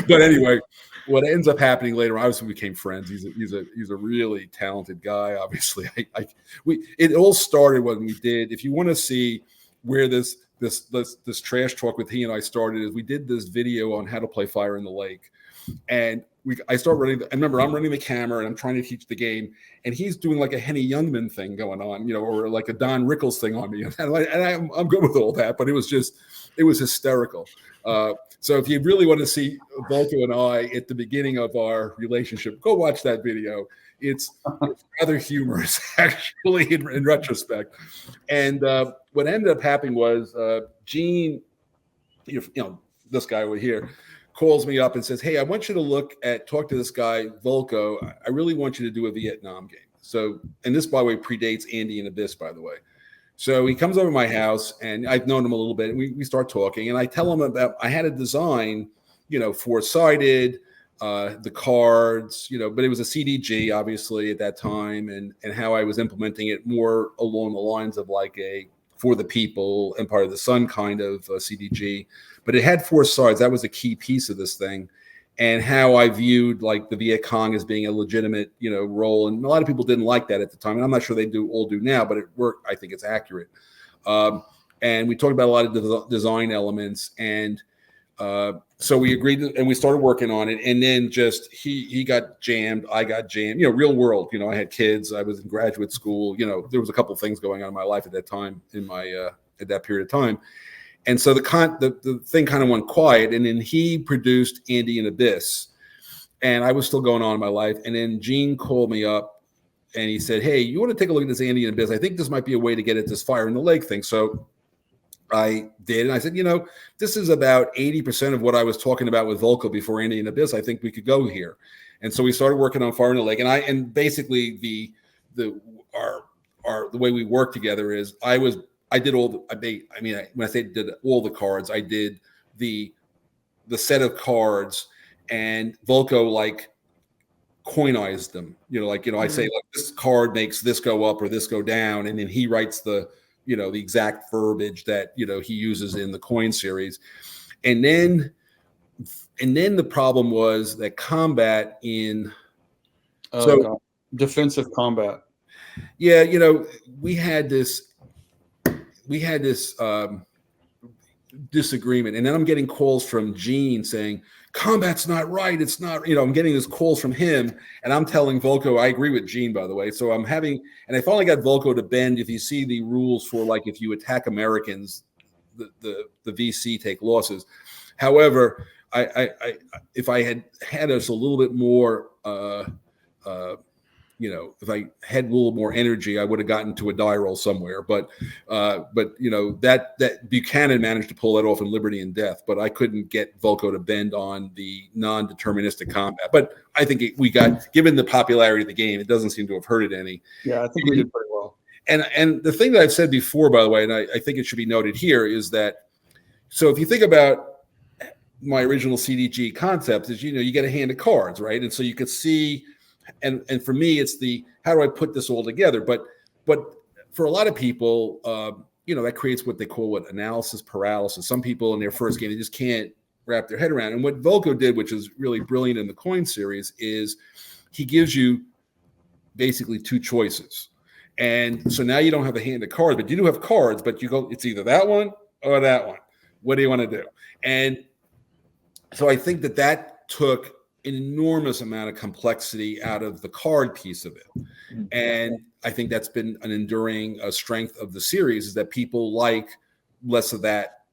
But anyway, what ends up happening later, obviously we became friends. He's a really talented guy. Obviously, it all started when we did. If you want to see where this trash talk with he and I started, is we did this video on how to play Fire in the Lake. And I start running. I remember I'm running the camera and I'm trying to teach the game, and he's doing like a Henny Youngman thing going on, or like a Don Rickles thing on me. And I'm good with all that, but it was hysterical. So if you really want to see Volko and I at the beginning of our relationship, go watch that video. It's rather humorous, actually, in retrospect. And what ended up happening was Gene, this guy over here, calls me up and says, hey, I want you to talk to this guy, Volko. I really want you to do a Vietnam game. So, and this, by the way, predates Andy and Abyss, by the way. So he comes over to my house, and I've known him a little bit, and we start talking, and I tell him about, I had a design, 4-sided, the cards, but it was a CDG, obviously, at that time, and how I was implementing it more along the lines of like a For the People, Empire of the Sun kind of CDG. But it had 4 sides. That was a key piece of this thing, and how I viewed like the Viet Cong as being a legitimate, role. And a lot of people didn't like that at the time, and I'm not sure they all do now, but it worked. I think it's accurate. And we talked about a lot of design elements, and so we agreed and we started working on it. And then just he got jammed, I got jammed. Real world. I had kids. I was in graduate school. There was a couple of things going on in my life at that time, at that period of time. And so the thing kind of went quiet, and then he produced Andy and Abyss, and I was still going on in my life. And then Gene called me up and he said, "Hey, you want to take a look at this Andean Abyss? I think this might be a way to get at this fire in the lake thing." So I did, and I said, this is about 80% of what I was talking about with Volko before Andean Abyss. I think we could go here, and so we started working on Fire in the Lake. And basically the way we worked together is I did all the when I say did all the cards, I did the set of cards, and Volko like coinized them. I say like this card makes this go up or this go down, and then he writes the exact verbiage that he uses in the coin series. And then the problem was that combat in defensive combat. Yeah, we had this disagreement, and then I'm getting calls from Gene saying combat's not right. It's not, I'm getting these calls from him, and I'm telling Volko, I agree with Gene, by the way. So and I finally got Volko to bend. If you see the rules for like if you attack Americans, the VC take losses. However, if I had us a little bit more, if I had a little more energy, I would have gotten to a die roll somewhere. But that Buchanan managed to pull that off in Liberty and Death, but I couldn't get Volko to bend on the non-deterministic combat. But I think given the popularity of the game, it doesn't seem to have hurt it any. Yeah, I think we did pretty well. And the thing that I've said before, by the way, and I think it should be noted here, is that so if you think about my original CDG concept, is you get a hand of cards, right? And so you could see. And for me, it's how do I put this all together? But for a lot of people, that creates what they call analysis paralysis. Some people in their first game, they just can't wrap their head around. And what Volko did, which is really brilliant in the coin series, is he gives you basically two choices. And so now you don't have a hand of cards, but you do have cards, but it's either that one or that one. What do you want to do? And so I think that took an enormous amount of complexity out of the card piece of it. And I think that's been an enduring strength of the series, is that people like less of that,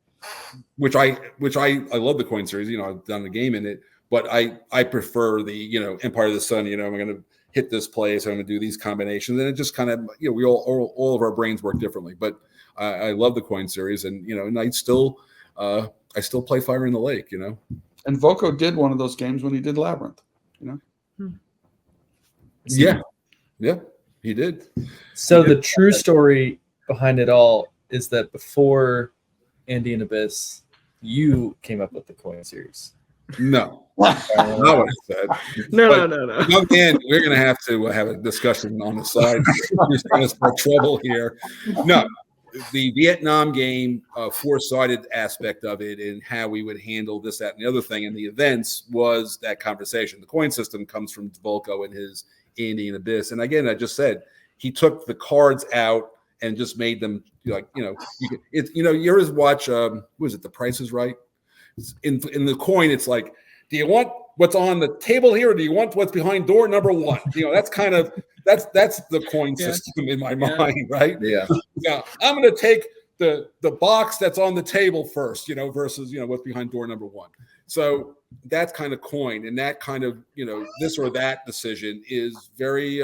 which I love the coin series, I've done the game in it, but I prefer the, Empire of the Sun, I'm going to hit this place, I'm going to do these combinations. And it just kind of, we all of our brains work differently, but I love the coin series, and, and I still play Fire in the Lake, And Volko did one of those games when he did Labyrinth, Yeah, he did. So the true story behind it all is that before Andean Abyss, you came up with the coin series. No, not what I said. No. Dan, we're going to have a discussion on the side. You're trying to start trouble here. No. The Vietnam game, four-sided aspect of it, and how we would handle this, that, and the other thing, and the events was that conversation. The coin system comes from Volko and his Andean Abyss. And again, I just said he took the cards out and just made them you always watch. Was it The Price is Right? In the coin, it's like, do you want what's on the table here, or do you want what's behind door number one? That's kind of that's the coin system in my mind, right? Yeah. Yeah, I'm going to take the box that's on the table first, versus what's behind door number one. So that's kind of coin, and that kind of this or that decision is very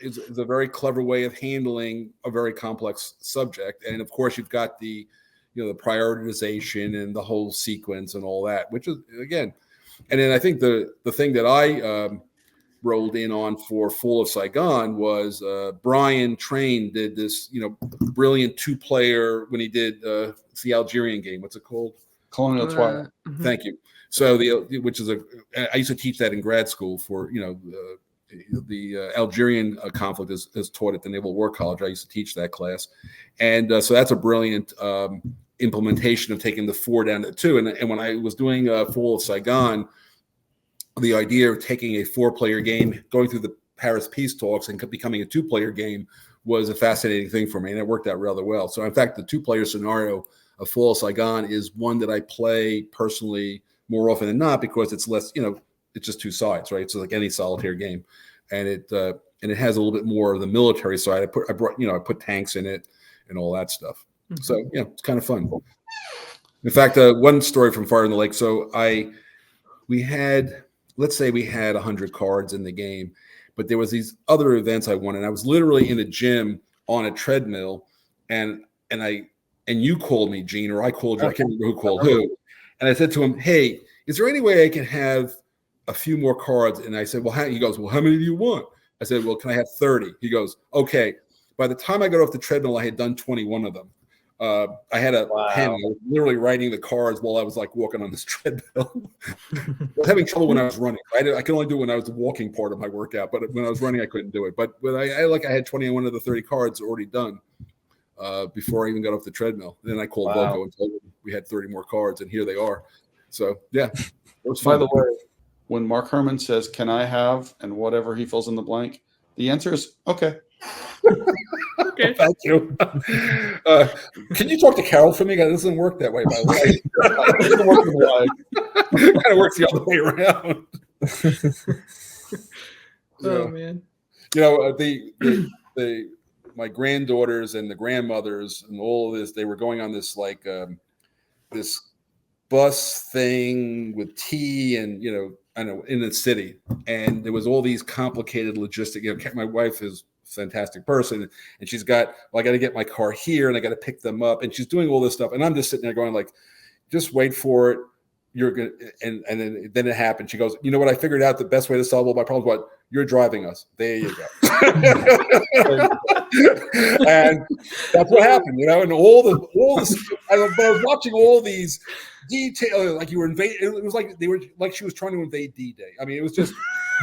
is a very clever way of handling a very complex subject. And of course, you've got the the prioritization and the whole sequence and all that, which is again. And then I think the thing that I rolled in on for Fall of Saigon was Brian Train did this, brilliant two-player when he did the Algerian game. What's it called? Colonial Twilight. Thank you. So which is I used to teach that in grad school for the Algerian conflict is taught at the Naval War College. I used to teach that class, and so that's a brilliant implementation of taking the 4 down to 2. And when I was doing Fall of Saigon, the idea of taking a 4-player game, going through the Paris peace talks, and becoming a 2-player game was a fascinating thing for me, and it worked out rather well. So in fact, the 2-player scenario of Fall of Saigon is one that I play personally more often than not, because it's less, it's just 2 sides, right? So like any solitaire game, and it has a little bit more of the military side. I put tanks in it and all that stuff. Mm-hmm. So it's kind of fun. In fact, one story from Fire in the Lake. So let's say we had 100 cards in the game, but there was these other events I wanted. And I was literally in a gym on a treadmill, and you called me, Gene, or I called you. I can't remember who called who. And I said to him, hey, is there any way I can have a few more cards? And I said, well, he goes, well, how many do you want? I said, well, can I have 30? He goes, okay. By the time I got off the treadmill, I had done 21 of them. I had a pen. I was literally writing the cards while I was like walking on this treadmill. I was having trouble when I was running. I could only do it when I was the walking part of my workout, but when I was running, I couldn't do it. But when I had 21 of the 30 cards already done before I even got off the treadmill. And then I called Loco and told him we had 30 more cards, and here they are. So yeah, it was fun. By the way, when Mark Herman says, "Can I have?" and whatever he fills in the blank, the answer is okay. Okay. Thank you. Can you talk to Carol for me? It doesn't work that way, by the way. It doesn't work it kind of works the other way around. Oh man. You know, my granddaughters and the grandmothers and all of this, they were going on this like this bus thing with tea and, you know, I know, in the city. And there was all these complicated logistics. You know, my wife is a fantastic person, and she's got, well, I got to get my car here and I got to pick them up. And she's doing all this stuff. And I'm just sitting there going like, just wait for it. You're going to, and then it happened. She goes, you know what? I figured out the best way to solve all my problems. What? You're driving us. There you go. And that's what happened, you know, and all the I was watching all these details, like you were invading. It was like they were like she was trying to invade D-Day. I mean, it was just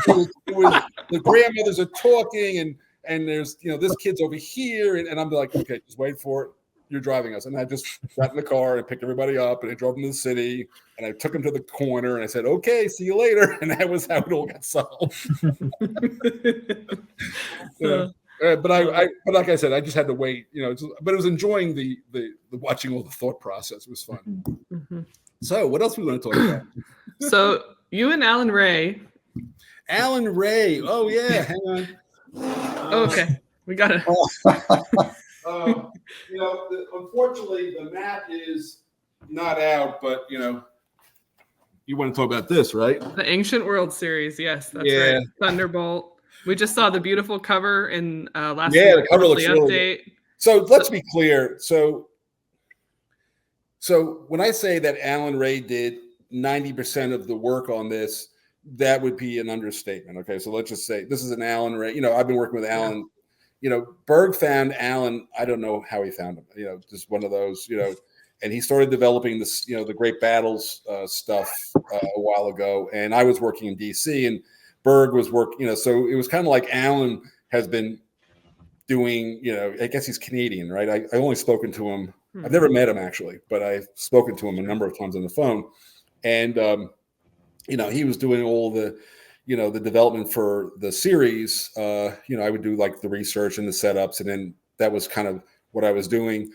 it was the grandmothers are talking and there's, you know, this kid's over here and I'm like, okay, just wait for it. You're driving us. And I just got in the car and picked everybody up and I drove them to the city and I took them to the corner and I said, okay, see you later. And that was how it all got solved. But like I said, I just had to wait, you know, but it was enjoying the watching all the thought process. It was fun. Mm-hmm. So what else we want to talk about? So you and Alan Ray. Oh yeah. Hang on. Okay. We got it. You know, unfortunately, the map is not out, but, you know, you want to talk about this, right? The Ancient World series. Yes, that's right. Thunderbolt. We just saw the beautiful cover in last week's the cover looks update. Really good. So let's be clear. So when I say that Alan Ray did 90% of the work on this, that would be an understatement. Okay, so let's just say this is an Alan Ray. You know, I've been working with Alan. Yeah. You know, Berg found Alan. I don't know how he found him. You know, just one of those. You know, and he started developing this. You know, the Great Battles stuff a while ago. And I was working in DC, and Berg was working. You know, so it was kind of like Alan has been doing. You know, I guess he's Canadian, right? I only spoken to him. I've never met him actually, but I've spoken to him a number of times on the phone, and you know, he was doing all the, you know, the development for the series. You know, I would do like the research and the setups, and then that was kind of what I was doing.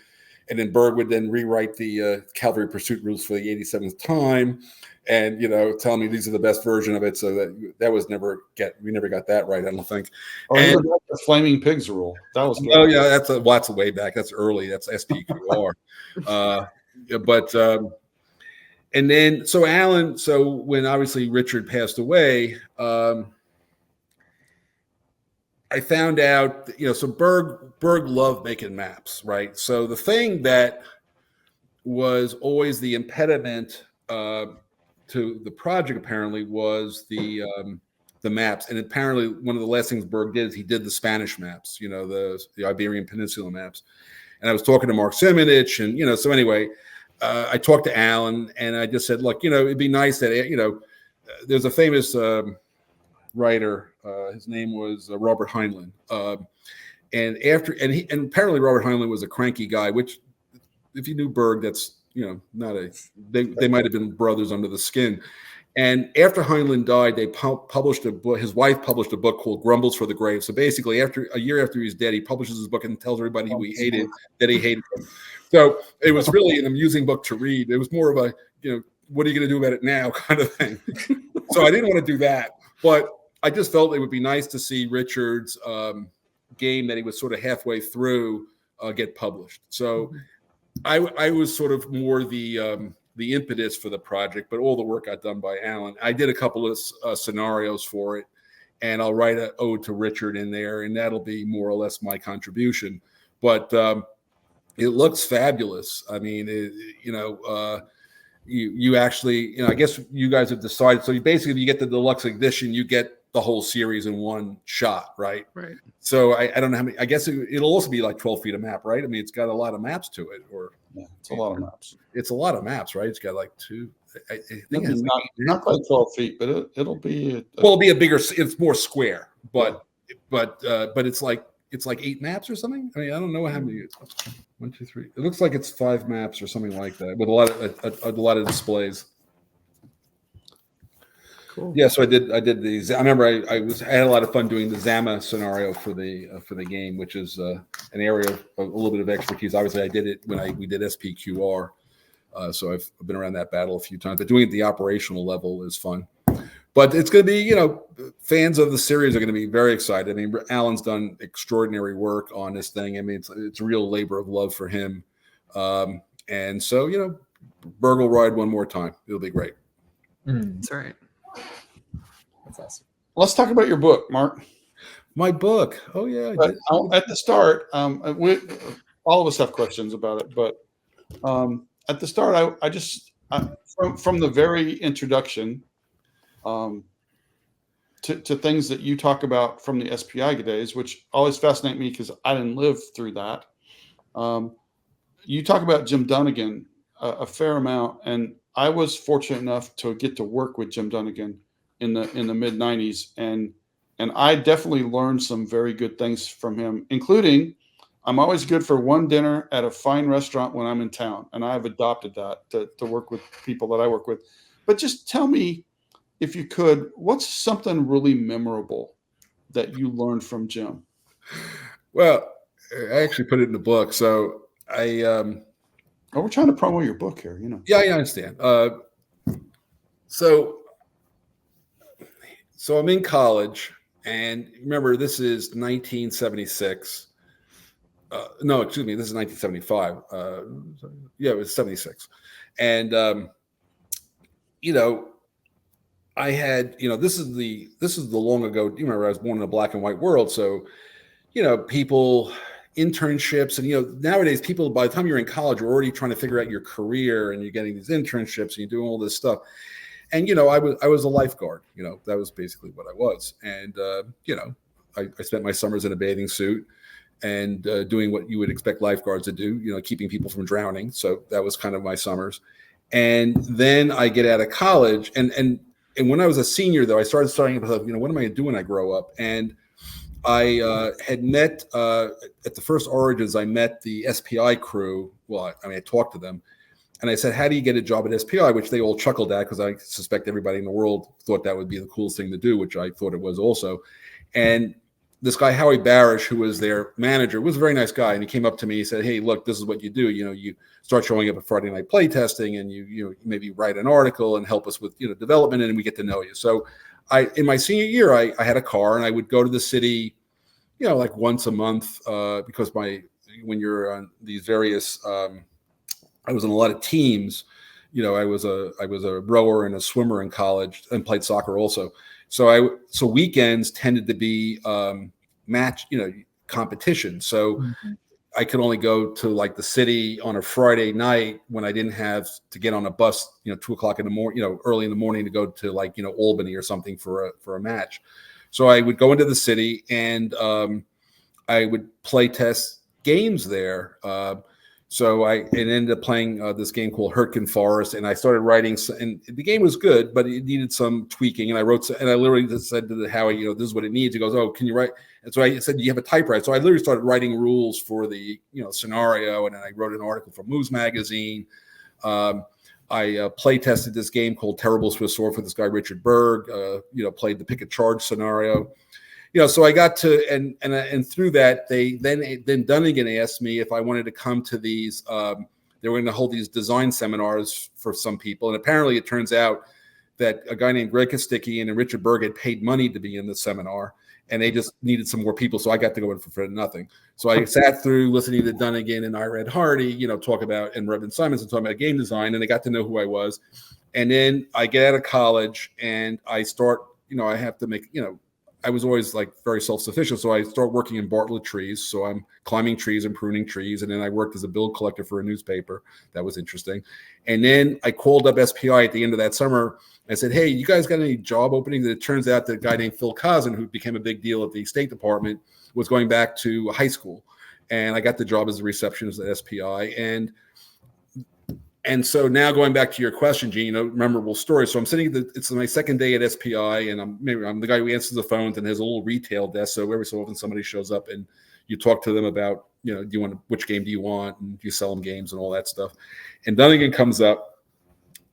And then Berg would then rewrite the cavalry pursuit rules for the 87th time, and, you know, tell me these are the best version of it. So that was we never got that right, I don't think. Oh, and the Flaming Pigs rule. That was good. Oh yeah, that's lots of way back. That's early. That's SPQR. But and then so Alan. So when obviously Richard passed away, I found out, you know, so Berg loved making maps, right? So the thing that was always the impediment to the project apparently was the maps. And apparently one of the last things Berg did is he did the Spanish maps, you know, the Iberian Peninsula maps. And I was talking to Mark Simonich, and, you know, so anyway, I talked to Alan and I just said, look, you know, it'd be nice that, you know, there's a famous writer, his name was Robert Heinlein. And apparently Robert Heinlein was a cranky guy, which if you knew Berg, that's, you know, they might've been brothers under the skin. And after Heinlein died, they published a book. His wife published a book called Grumbles for the Grave. So basically, a year after he's dead, he publishes his book and tells everybody who he hated that he hated him. So it was really an amusing book to read. It was more of a, you know, what are you going to do about it now kind of thing. So I didn't want to do that, but I just felt it would be nice to see Richard's game that he was sort of halfway through get published. So I was sort of more the impetus for the project, but all the work got done by Alan. I did a couple of scenarios for it, and I'll write an ode to Richard in there, and that'll be more or less my contribution. But it looks fabulous. I mean, you actually, I guess you guys have decided. So you basically, you get the deluxe edition, you get the whole series in one shot, right? Right. So I don't know how many. I guess it'll also be like 12 feet of map, right? I mean, it's got a lot of maps to it, or it's a lot of maps. It's a lot of maps, right? It's got like two. I think it's not quite 12 feet, but it'll be. Well, it'll be a bigger. It's more square, but it's like 8 maps or something. I mean, I don't know how many. 1, 2, 3. It looks like it's 5 maps or something like that, with a lot of displays. Cool. Yeah, so I did these. I remember I had a lot of fun doing the Zama scenario for the game, which is an area of a little bit of expertise. Obviously, I did it when we did SPQR, so I've been around that battle a few times. But doing it at the operational level is fun. But it's going to be, fans of the series are going to be very excited. I mean, Alan's done extraordinary work on this thing. I mean, it's a real labor of love for him. And so, Berg will ride one more time. It'll be great. That's right. That's awesome. Let's talk about your book, Mark. My book. Oh, yeah. At the start, all of us have questions about it. But at the start, I just, from the very introduction, to things that you talk about from the SPI days, which always fascinate me because I didn't live through that. You talk about Jim Dunnigan a fair amount, and I was fortunate enough to get to work with Jim Dunnigan in the mid 90s, and I definitely learned some very good things from him, including I'm always good for one dinner at a fine restaurant when I'm in town, and I've adopted that to work with people that I work with. But just tell me, if you could, what's something really memorable that you learned from Jim? Well, I actually put it in the book. So we're trying to promote your book here, Yeah, I understand. So I'm in college, and remember, this is 1976. No, excuse me, this is 1975. Yeah, it was 76. And, I had, this is the long ago. You remember, I was born in a black and white world. So, people, internships, and, nowadays people, by the time you're in college, you're already trying to figure out your career, and you're getting these internships and you're doing all this stuff. And, I was a lifeguard, that was basically what I was. And, I spent my summers in a bathing suit and doing what you would expect lifeguards to do, keeping people from drowning. So that was kind of my summers. And then I get out of college, and when I was a senior, though, I started studying about, what am I going to do when I grow up? And I had met at the first Origins, I met the SPI crew. Well, I talked to them, and I said, how do you get a job at SPI? Which they all chuckled at, because I suspect everybody in the world thought that would be the coolest thing to do, which I thought it was also. And this guy, Howie Barish, who was their manager, was a very nice guy. And he came up to me, he said, hey, look, this is what you do. You start showing up at Friday night play testing, and you maybe write an article and help us with, development, and we get to know you. So in my senior year, I had a car, and I would go to the city, like once a month, because when you're on these various, I was in a lot of teams. I was a rower and a swimmer in college, and played soccer also. So weekends tended to be match, competition. So I could only go to like the city on a Friday night when I didn't have to get on a bus, 2:00 in the morning, early in the morning, to go to like, Albany or something for a match. So I would go into the city, and I would play test games there. So I ended up playing this game called Hurtgen Forest, and I started writing. And the game was good, but it needed some tweaking. And I literally just said to Howie, this is what it needs. He goes, "Oh, can you write?" And so I said, "Do you have a typewriter?" So I literally started writing rules for the scenario, and then I wrote an article for Moose Magazine. I play tested this game called Terrible Swiss Sword for this guy Richard Berg. Played the pick a charge scenario. So I got to, and through that, then Dunnigan asked me if I wanted to come to these. They were going to hold these design seminars for some people, and apparently it turns out that a guy named Greg Kosticki and Richard Berg had paid money to be in the seminar, and they just needed some more people, so I got to go in for nothing. So I sat through listening to Dunnigan and Irad Hardy, talk about, and Reverend Simonson talking about game design, and they got to know who I was. And then I get out of college, and I start, I have to make, I was always like very self-sufficient. So I started working in Bartlett trees. So I'm climbing trees and pruning trees. And then I worked as a bill collector for a newspaper. That was interesting. And then I called up SPI at the end of that summer. I said, hey, you guys got any job openings? And it turns out that a guy named Phil Cousin, who became a big deal at the State Department, was going back to high school. And I got the job as a receptionist at SPI. And so now going back to your question, Gene, memorable story. So I'm sitting it's my second day at SPI, and I'm the guy who answers the phones and has a little retail desk. So every so often somebody shows up and you talk to them about, which game do you want? And you sell them games and all that stuff. And Dunnigan comes up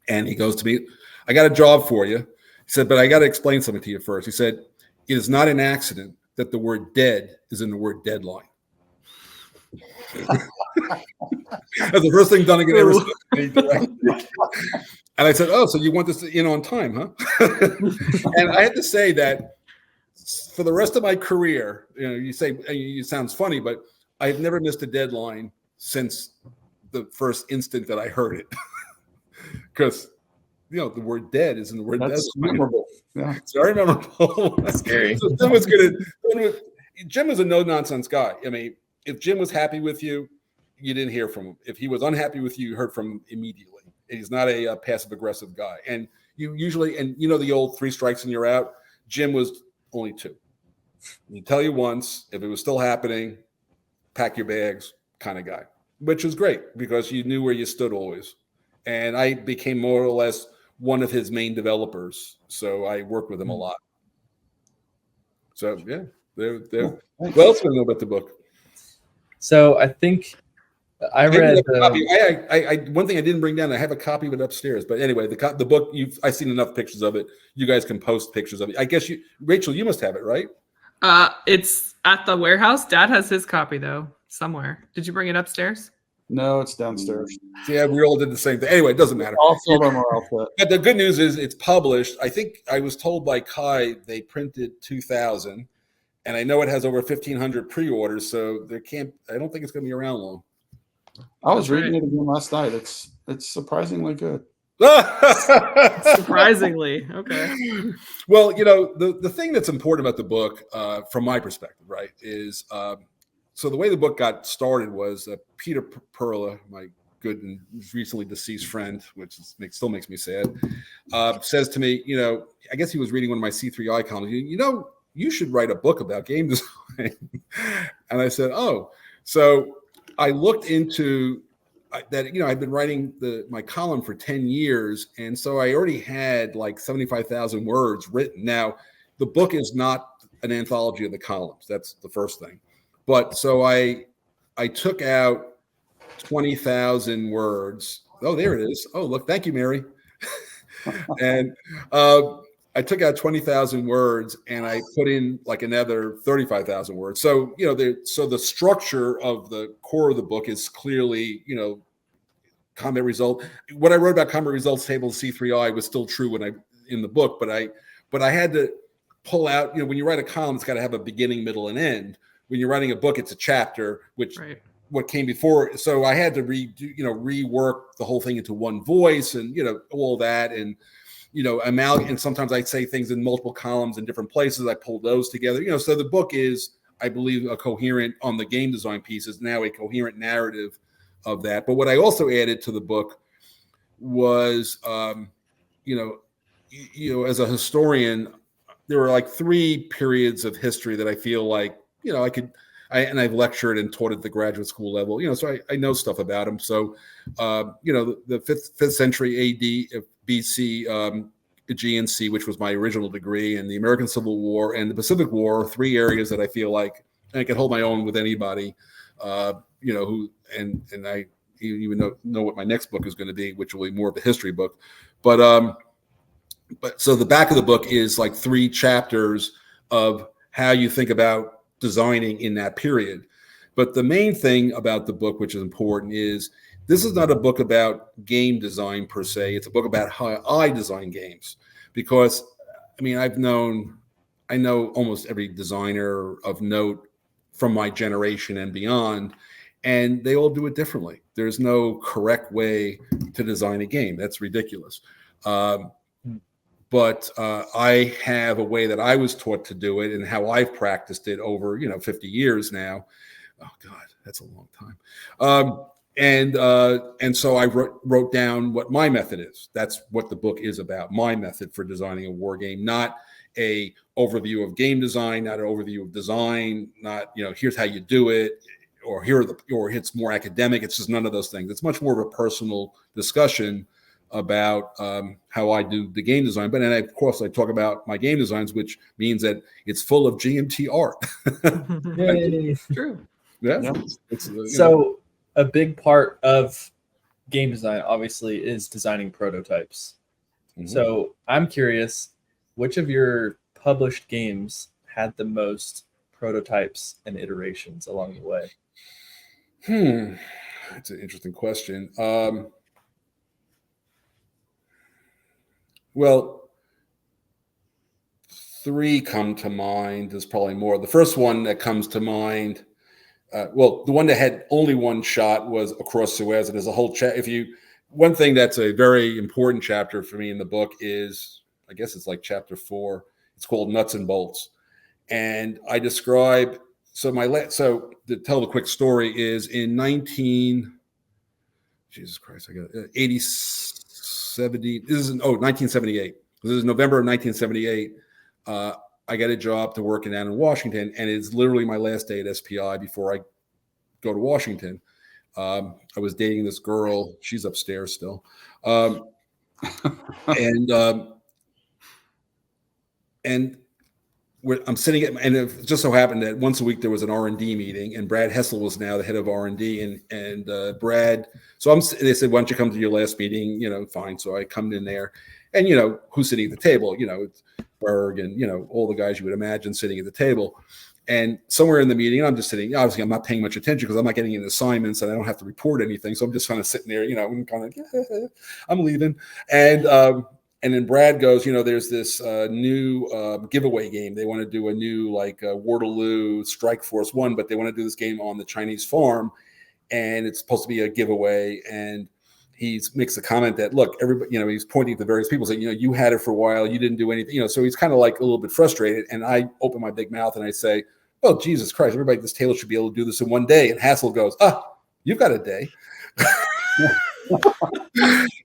and he goes to me, I got a job for you. He said, but I got to explain something to you first. He said, it is not an accident that the word dead is in the word deadline. That's the first thing Dunnigan ever said. And I said, oh, so you want this in on time, huh? And I had to say that for the rest of my career, you say it sounds funny, but I've never missed a deadline since the first instant that I heard it. Because the word dead is in the word dead. That's memorable. Yeah. It's very memorable. That's scary. So Jim was a no-nonsense guy. I mean, if Jim was happy with you, you didn't hear from him. If he was unhappy with you, you heard from him immediately. He's not a passive-aggressive guy. And you usually, the old 3 strikes and you're out, Jim was only 2. He'd tell you once, if it was still happening, pack your bags kind of guy, which was great because you knew where you stood always. And I became more or less one of his main developers. So I worked with him a lot. So, yeah. What else do I know about the book? So I think I read one thing I didn't bring down. I have a copy of it upstairs. But anyway, the book, I've seen enough pictures of it. You guys can post pictures of it. I guess Rachel, you must have it, right? It's at the warehouse. Dad has his copy though somewhere. Did you bring it upstairs? No, it's downstairs. Yeah, we all did the same thing. Anyway, it doesn't matter. All of them are outfit. But the good news is it's published. I think I was told by Kai they printed 2,000. And I know it has over 1,500 pre-orders, so I don't think it's going to be around long. I was reading it again last night. It's surprisingly good. Surprisingly, okay. Well, the thing that's important about the book, from my perspective, right, is so the way the book got started was Peter Perla, my good and recently deceased friend, which still makes me sad, says to me, I guess he was reading one of my C3I columns. You should write a book about game design. And I said, oh. So I looked into that, I've been writing my column for 10 years. And so I already had like 75,000 words written. Now, the book is not an anthology of the columns. That's the first thing. But so I took out 20,000 words. Oh, there it is. Oh, look, thank you, Mary. And I took out 20,000 words and I put in like another 35,000 words. So, the structure of the core of the book is clearly, combat result. What I wrote about combat results table C3I was still true in the book, but I had to pull out, when you write a column, it's got to have a beginning, middle, and end. When you're writing a book, it's a chapter, which what came before. So I had to rework the whole thing into one voice and, all that. And, and sometimes I say things in multiple columns in different places. I pull those together, so the book is, I believe, a coherent on the game design piece is now a coherent narrative of that. But what I also added to the book was, as a historian, there were like 3 periods of history that I feel like, I've lectured and taught at the graduate school level, so I know stuff about them. So, the 5th century AD, BC, GNC, which was my original degree, and the American Civil War and the Pacific War are 3 areas that I feel like I can hold my own with anybody, who, and I even know what my next book is going to be, which will be more of a history book. But so the back of the book is like 3 chapters of how you think about designing in that period. But the main thing about the book, which is important, is this is not a book about game design per se. It's a book about how I design games. Because, I know almost every designer of note from my generation and beyond, and they all do it differently. There's no correct way to design a game. That's ridiculous. But but I have a way that I was taught to do it and how I've practiced it over 50 years now. Oh God, that's a long time. And so I wrote down what my method is. That's what the book is about. My method for designing a war game, not a overview of game design, not an overview of design, not here's how you do it, or or it's more academic. It's just none of those things. It's much more of a personal discussion about how I do the game design. But then of course I talk about my game designs, which means that it's full of GMT art. Yay. True. Yeah. It's, So a big part of game design, obviously, is designing prototypes. Mhm. So I'm curious, which of your published games had the most prototypes and iterations along the way? That's an interesting question. Well, 3 come to mind. There's probably more. The first one that comes to mind, the one that had only one shot was Across Suez, and there's a whole one thing that's a very important chapter for me in the book is, I guess it's like chapter 4. It's called Nuts and Bolts, and I describe. So to tell the quick story is in 1978. This is November of 1978. I got a job to work down in Washington, and it's literally my last day at SPI before I go to Washington. I was dating this girl. She's upstairs still. And I'm sitting and it just so happened that once a week there was an R&D meeting, and Brad Hessel was now the head of R&D, and Brad. So they said, "Why don't you come to your last meeting?" Fine. So I come in there, and who's sitting at the table? It's Berg and all the guys you would imagine sitting at the table. And somewhere in the meeting, I'm just sitting. Obviously, I'm not paying much attention because I'm not getting any assignments and I don't have to report anything. So I'm just kind of sitting there, and kind of, I'm leaving. And then Brad goes, there's this new giveaway game. They want to do a new Waterloo Strike Force 1, but they want to do this game on the Chinese farm, and it's supposed to be a giveaway. And he makes a comment that, look, everybody, he's pointing to various people saying, you had it for a while, you didn't do anything, so he's kind of like a little bit frustrated. And I open my big mouth and I say, "Oh, Jesus Christ, everybody at this table should be able to do this in one day." And Hassel goes, "You've got a day."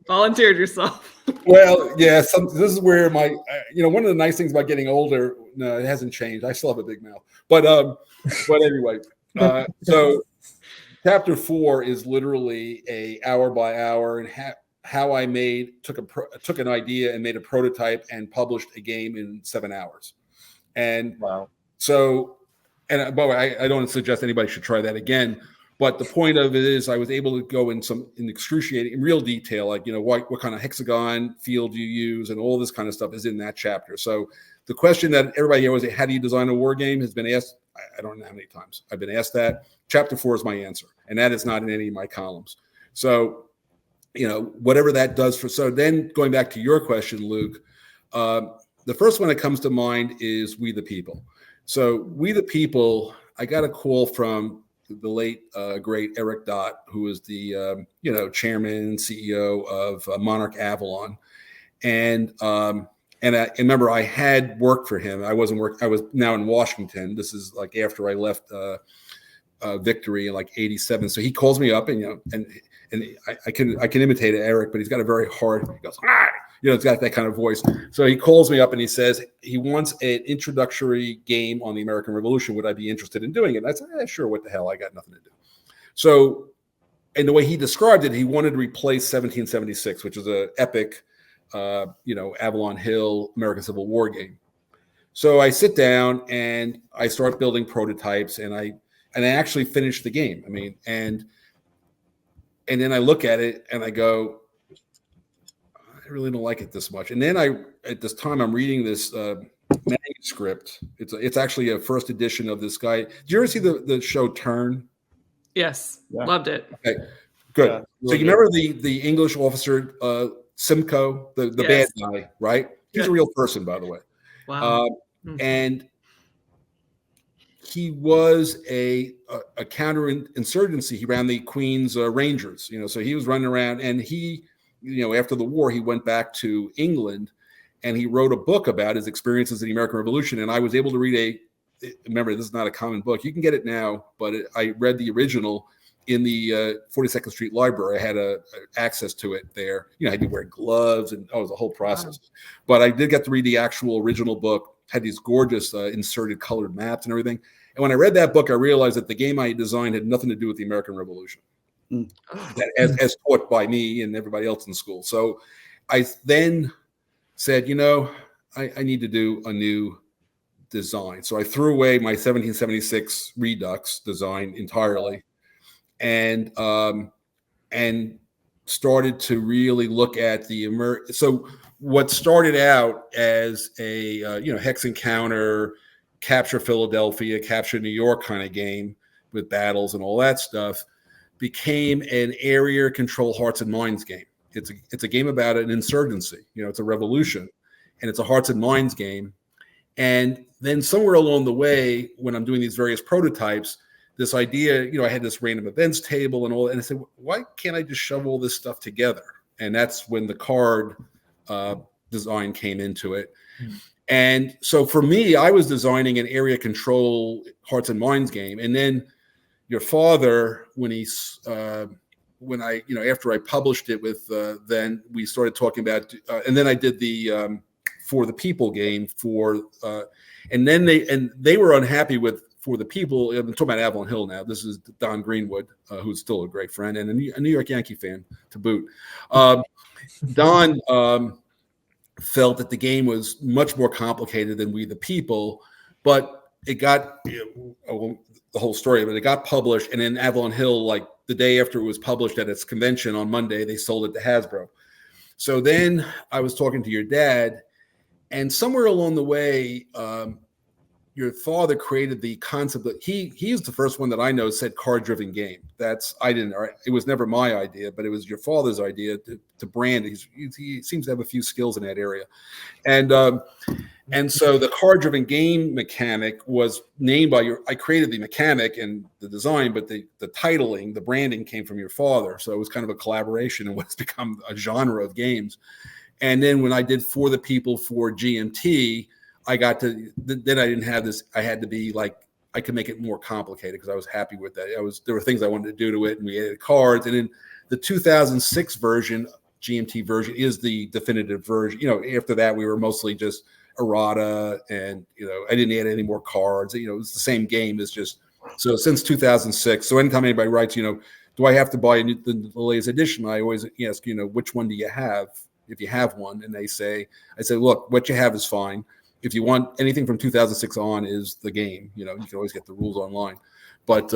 Volunteered yourself. Well, yeah, this is where my, one of the nice things about getting older, no, it hasn't changed. I still have a big mouth. But anyway, so chapter 4 is literally a hour by hour, and how I took an idea and made a prototype and published a game in 7 hours. And wow. So, and by the way, I don't suggest anybody should try that again. But the point of it is, I was able to go in excruciating, real detail, like what kind of hexagon field you use, and all this kind of stuff is in that chapter. So the question that everybody always asks, how do you design a war game, has been asked. I don't know how many times I've been asked that. Chapter 4 is my answer, and that is not in any of my columns. So, whatever that does for. So then going back to your question, Luke, the first one that comes to mind is We the People. So We the People, I got a call from the late great Eric Dott, who was the chairman and CEO of Monarch Avalon, and I remember I had worked for him. I was now in Washington. This is like after I left Victory in like '87. So he calls me up, and I can imitate Eric, but he's got a very hard. He goes, it's got that kind of voice. So he calls me up and he says he wants an introductory game on the American Revolution. Would I be interested in doing it? And I said, sure. What the hell? I got nothing to do. So, and the way he described it, he wanted to replace 1776, which is an epic, Avalon Hill American Civil War game. So I sit down and I start building prototypes, and I actually finish the game. I mean, and then I look at it and I go, I really don't like it this much. And then at this time, I'm reading this manuscript. It's actually a first edition of this guy. Did you ever see the show Turn? Yes, Yeah. Loved it. Okay, good. Yeah, so you remember the English officer Simcoe, the Yes. bad guy, right? He's Yeah. a real person, by the way. Wow. And he was a counterinsurgency. He ran the Queen's Rangers, so he was running around, and he, after the war, he went back to England, and he wrote a book about his experiences in the American Revolution. And I was able to read remember, this is not a common book. You can get it now, but I read the original in the 42nd Street Library. I had access to it there. I had to wear gloves, and it was a whole process. Wow. But I did get to read the actual original book. Had these gorgeous inserted colored maps and everything. And when I read that book, I realized that the game I designed had nothing to do with the American Revolution, as taught by me and everybody else in school. So I then said, I need to do a new design. So I threw away my 1776 Redux design entirely, and started to really look at the So what started out as a Hex Encounter, Capture Philadelphia, Capture New York kind of game with battles and all that stuff became an area control hearts and minds game. It's a game about an insurgency. It's a revolution, and it's a hearts and minds game. And then somewhere along the way, when I'm doing these various prototypes, this idea, I had this random events table and all, and I said, why can't I just shove all this stuff together? And that's when the card design came into it. And so for me, I was designing an area control hearts and minds game. And then your father, after I published it with, then we started talking about, and then I did the For the People game and then they were unhappy with For the People. I'm talking about Avalon Hill now. This is Don Greenwood, who's still a great friend and a New York Yankee fan to boot. Don felt that the game was much more complicated than We the People, but it got the whole story of it. It got published, and then Avalon Hill, like the day after it was published at its convention on Monday, they sold it to Hasbro. So then I was talking to your dad, and somewhere along the way, your father created the concept that he is the first one that I know said card-driven game. It was never my idea, but it was your father's idea to brand it. He seems to have a few skills in that area. And so the card-driven game mechanic was named by I created the mechanic and the design, but the titling, the branding came from your father. So it was kind of a collaboration in what's become a genre of games. And then when I did For the People for GMT, then I didn't have this. I had to be like, I could make it more complicated because I was happy with that. There were things I wanted to do to it, and we added cards. And then the 2006 version, GMT version, is the definitive version. After that, we were mostly just errata, and I didn't add any more cards. It was the same game. It's just so since 2006. So anytime anybody writes, do I have to buy the latest edition? I always ask, which one do you have? If you have one, and I say, look, what you have is fine. If you want anything from 2006 on is the game. You can always get the rules online. But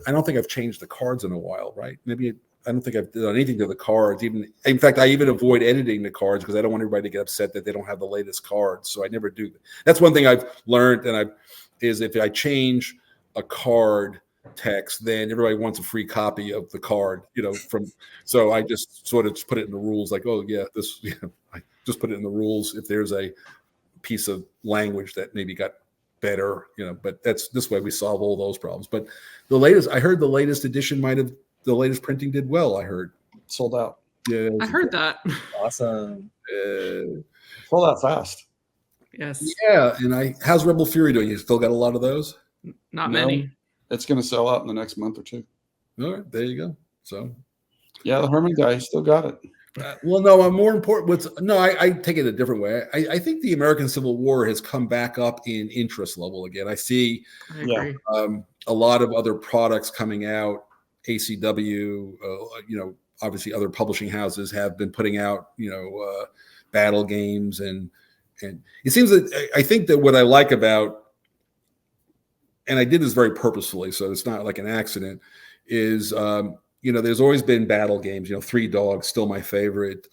I don't think I've changed the cards in a while, right? Maybe I don't think I've done anything to the cards. In fact, I even avoid editing the cards because I don't want everybody to get upset that they don't have the latest cards. So I never do that. That's one thing I've learned, is if I change a card text, then everybody wants a free copy of the card. So I just sort of put it in the rules, like, oh yeah, I just put it in the rules if there's a piece of language that maybe got better, but that's this way we solve all those problems. But I heard the latest edition the latest printing did well. I heard sold out. Yeah, I heard that. Awesome. Sold out fast. Yes. Yeah. And how's Rebel Fury doing? You still got a lot of those? Not many. It's going to sell out in the next month or two. All right, there you go. So, yeah, the Herman guy still got it. Well, no, I'm more important. I take it a different way. I think the American Civil War has come back up in interest level again. I see a lot of other products coming out. ACW, obviously other publishing houses have been putting out, battle games, and it seems that I think that what I like about, and I did this very purposefully, so it's not like an accident, is there's always been battle games. Three Dogs, still my favorite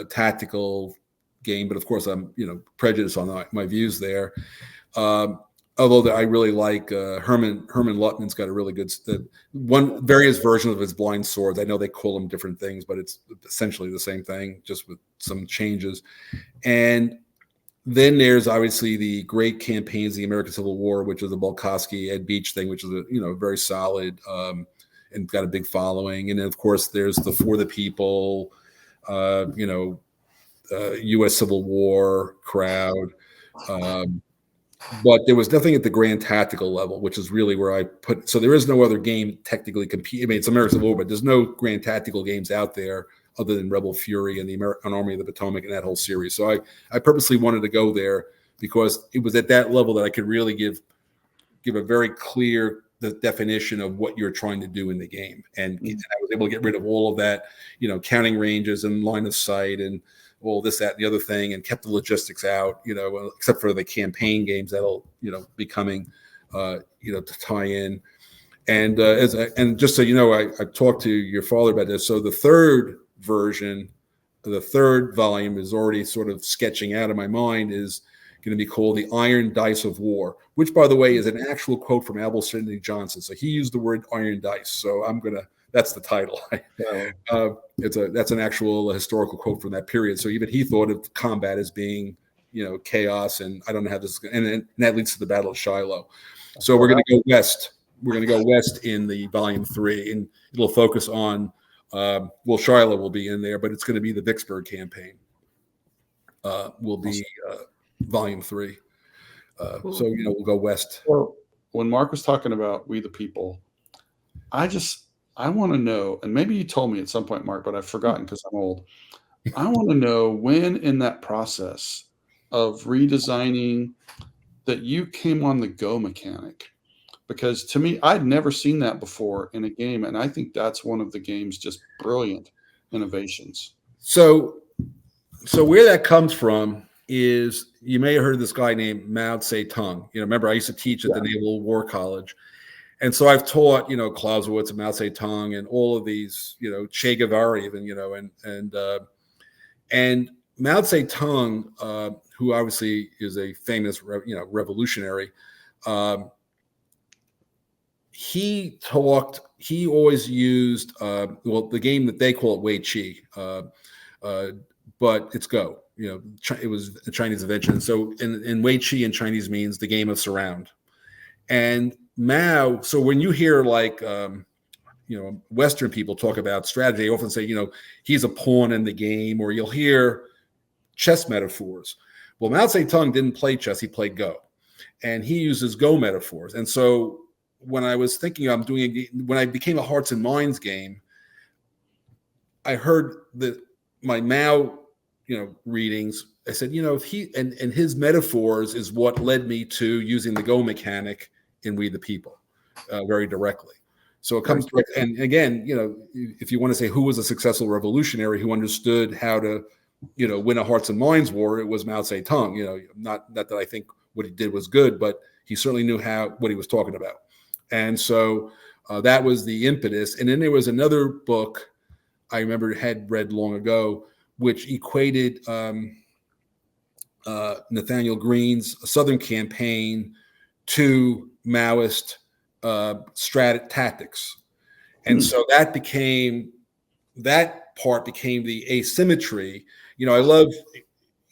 tactical game, but of course I'm prejudiced on my views there. Although I really like Herman Luttman's got a really good various versions of his blind swords. I know they call them different things, but it's essentially the same thing, just with some changes. And then there's obviously the great campaigns of the American Civil War, which is the Bulkowski Ed Beach thing, which is very solid and got a big following. And then of course there's the For the People, U.S. Civil War crowd. But there was nothing at the grand tactical level, which is really where I put. So there is no other game technically compete. I mean, it's American Civil War, but there's no grand tactical games out there other than Rebel Fury and the American Army of the Potomac and that whole series. So I purposely wanted to go there because it was at that level that I could really give a very clear definition of what you're trying to do in the game. And I was able to get rid of all of that, counting ranges and line of sight and all this, that, and the other thing, and kept the logistics out, except for the campaign games that'll, be coming, to tie in. And and just so you know, I talked to your father about this. So the third version, the third volume is already sort of sketching out in my mind, is going to be called The Iron Dice of War, which, by the way, is an actual quote from Albert Sidney Johnson. So he used the word iron dice. So that's the title. That's an actual historical quote from that period. So even he thought of combat as being, chaos, and I don't know how this, and that leads to the Battle of Shiloh. So we're going to go west. We're going to go west in the volume 3, and it'll focus on, Shiloh will be in there, but it's going to be the Vicksburg campaign. Will be volume 3. Cool. So, we'll go west. Well, when Mark was talking about We the People, I want to know, and maybe you told me at some point, Mark, but I've forgotten because I'm old. I want to know when in that process of redesigning that you came on the Go mechanic, because to me, I'd never seen that before in a game. And I think that's one of the game's just brilliant innovations. So where that comes from is, you may have heard of this guy named Mao Zedong. Remember I used to teach at the Naval War College. And so I've taught, Clausewitz and Mao Zedong and all of these, Che Guevara even, and Mao Zedong, who obviously is a famous, revolutionary. He always used, the game that they call it Wei Qi, but it's Go. It was a Chinese invention. And so in Wei Qi in Chinese means the game of surround. And Mao, so when you hear Western people talk about strategy, they often say, he's a pawn in the game, or you'll hear chess metaphors. Well, Mao Zedong didn't play chess, he played Go. And he uses Go metaphors. And so when I was thinking when I became a Hearts and Minds game, I heard that my Mao, readings, I said, if he and his metaphors is what led me to using the Go mechanic in We the People, very directly. So it comes direct. And again, if you want to say who was a successful revolutionary who understood how to, win a Hearts and Minds war, it was Mao Zedong. Not that I think what he did was good, but he certainly knew what he was talking about. And so that was the impetus. And then there was another book I remember had read long ago, which equated Nathaniel Greene's Southern Campaign to Maoist tactics. And so that part became the asymmetry. I love,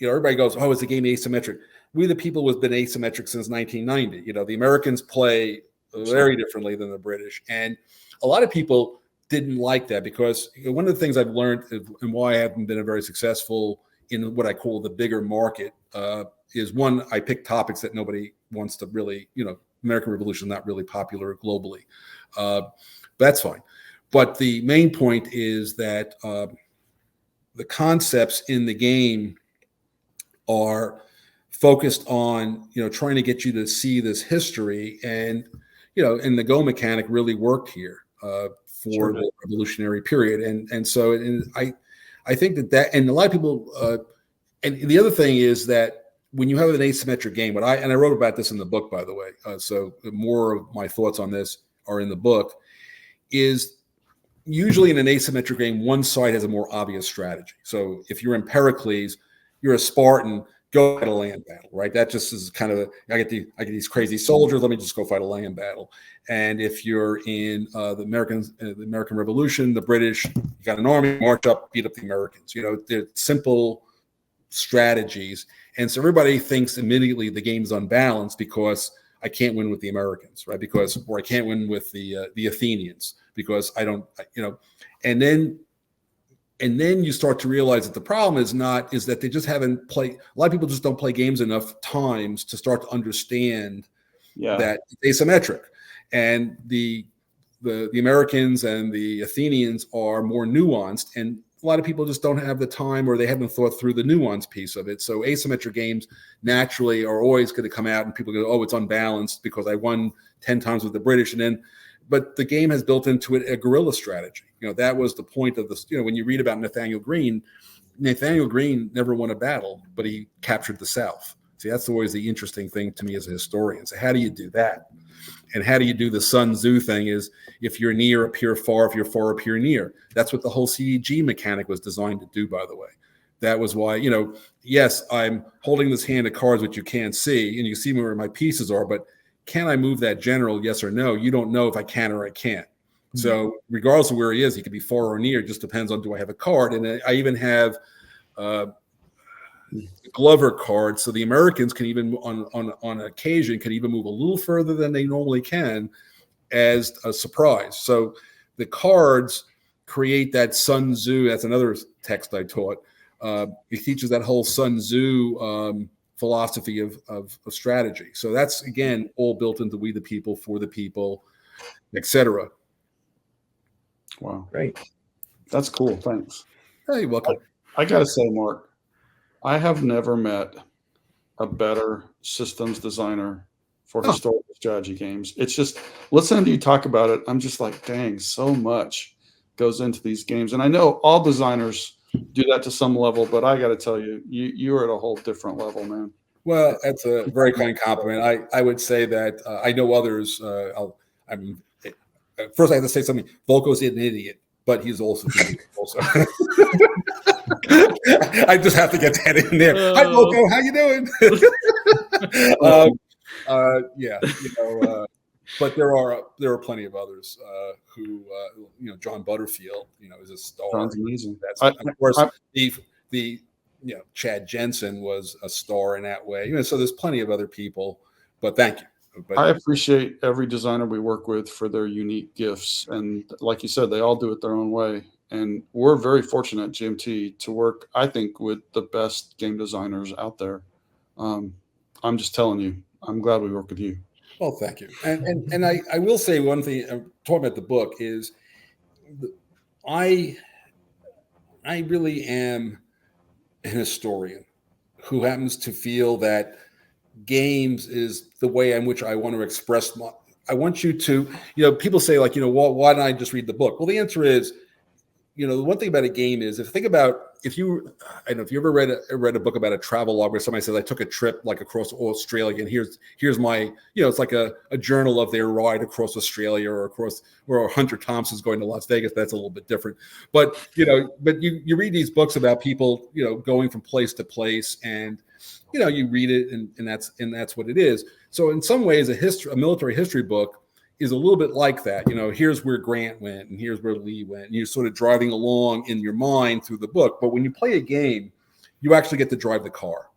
everybody goes, oh, is the game asymmetric? We the People has been asymmetric since 1990. The Americans play very differently than the British. And a lot of people didn't like that because one of the things I've learned and why I haven't been very successful in what I call the bigger market is, one, I pick topics that nobody wants to really, American Revolution is not really popular globally. That's fine. But the main point is that the concepts in the game are focused on, trying to get you to see this history, and, and the Go mechanic really worked here for the revolutionary period. And so I think that, and a lot of people, and the other thing is that when you have an asymmetric game, and I wrote about this in the book, by the way, so more of my thoughts on this are in the book, is usually in an asymmetric game, one side has a more obvious strategy. So if you're in Pericles, you're a Spartan, go fight a land battle, right? That just is kind of, I get these crazy soldiers, let me just go fight a land battle. And if you're in the American Revolution, the British, you got an army, march up, beat up the Americans. They're simple strategies. And so everybody thinks immediately the game's unbalanced because I can't win with the Americans, right? Or I can't win with the Athenians because I don't, and then And then you start to realize that the problem is that they just haven't played. A lot of people just don't play games enough times to start to understand that it's asymmetric. And the Americans and the Athenians are more nuanced, and a lot of people just don't have the time, or they haven't thought through the nuance piece of it. So asymmetric games naturally are always going to come out, and people go, "Oh, it's unbalanced because I won 10 times with the British," but the game has built into it a guerrilla strategy. That was the point of this. When you read about Nathaniel Greene never won a battle, but he captured the South. See, that's always the interesting thing to me as a historian. So how do you do that? And how do you do the Sun Tzu thing is, if you're near, appear far. If you're far, appear near. That's what the whole CEG mechanic was designed to do, by the way. That was why, yes, I'm holding this hand of cards, which you can't see, and you see where my pieces are, but can I move that general, yes or no? You don't know if I can or I can't. Mm-hmm. So regardless of where he is, he could be far or near. It just depends on, do I have a card? And I even have Glover cards, so the Americans can even on occasion can even move a little further than they normally can as a surprise. So the cards create that Sun Tzu. That's another text I taught. It teaches that whole Sun Tzu philosophy of strategy. So that's, again, all built into We the People, For the People, etc. Wow, Great. That's cool. Thanks. Hey, you're welcome. I got to say, Mark, I have never met a better systems designer for historical strategy games. It's just, listening to you talk about it, I'm just like, dang, so much goes into these games. And I know all designers do that to some level, but I got to tell you, you're at a whole different level, man. Well, that's a very kind compliment. I would say that I know others. First, I have to say something. Volko's an idiot, but he's also an idiot. Also. I just have to get that in there. Hi, Volko. How you doing? But there are plenty of others who, John Butterfield, is a star. Sounds amazing. Of course, the Chad Jensen was a star in that way. So there's plenty of other people. But thank you. But I appreciate every designer we work with for their unique gifts, and like you said, they all do it their own way. And we're very fortunate at GMT to work, I think, with the best game designers out there. I'm just telling you, I'm glad we work with you. Well, thank you. And I will say one thing, talking about the book, is I really am an historian who happens to feel that games is the way in which I want to express I want you to, people say, like, why don't I just read the book? Well, the answer is, the one thing about a game is, I don't know if you ever read a book about a travel log where somebody says, I took a trip like across Australia, and here's my, it's like a journal of their ride across Australia or Hunter Thompson's going to Las Vegas. That's a little bit different. But, you read these books about people, going from place to place, and, you read it and that's what it is. So in some ways, a military history book is a little bit like that. Here's where Grant went and here's where Lee went. And you're sort of driving along in your mind through the book. But when you play a game, you actually get to drive the car,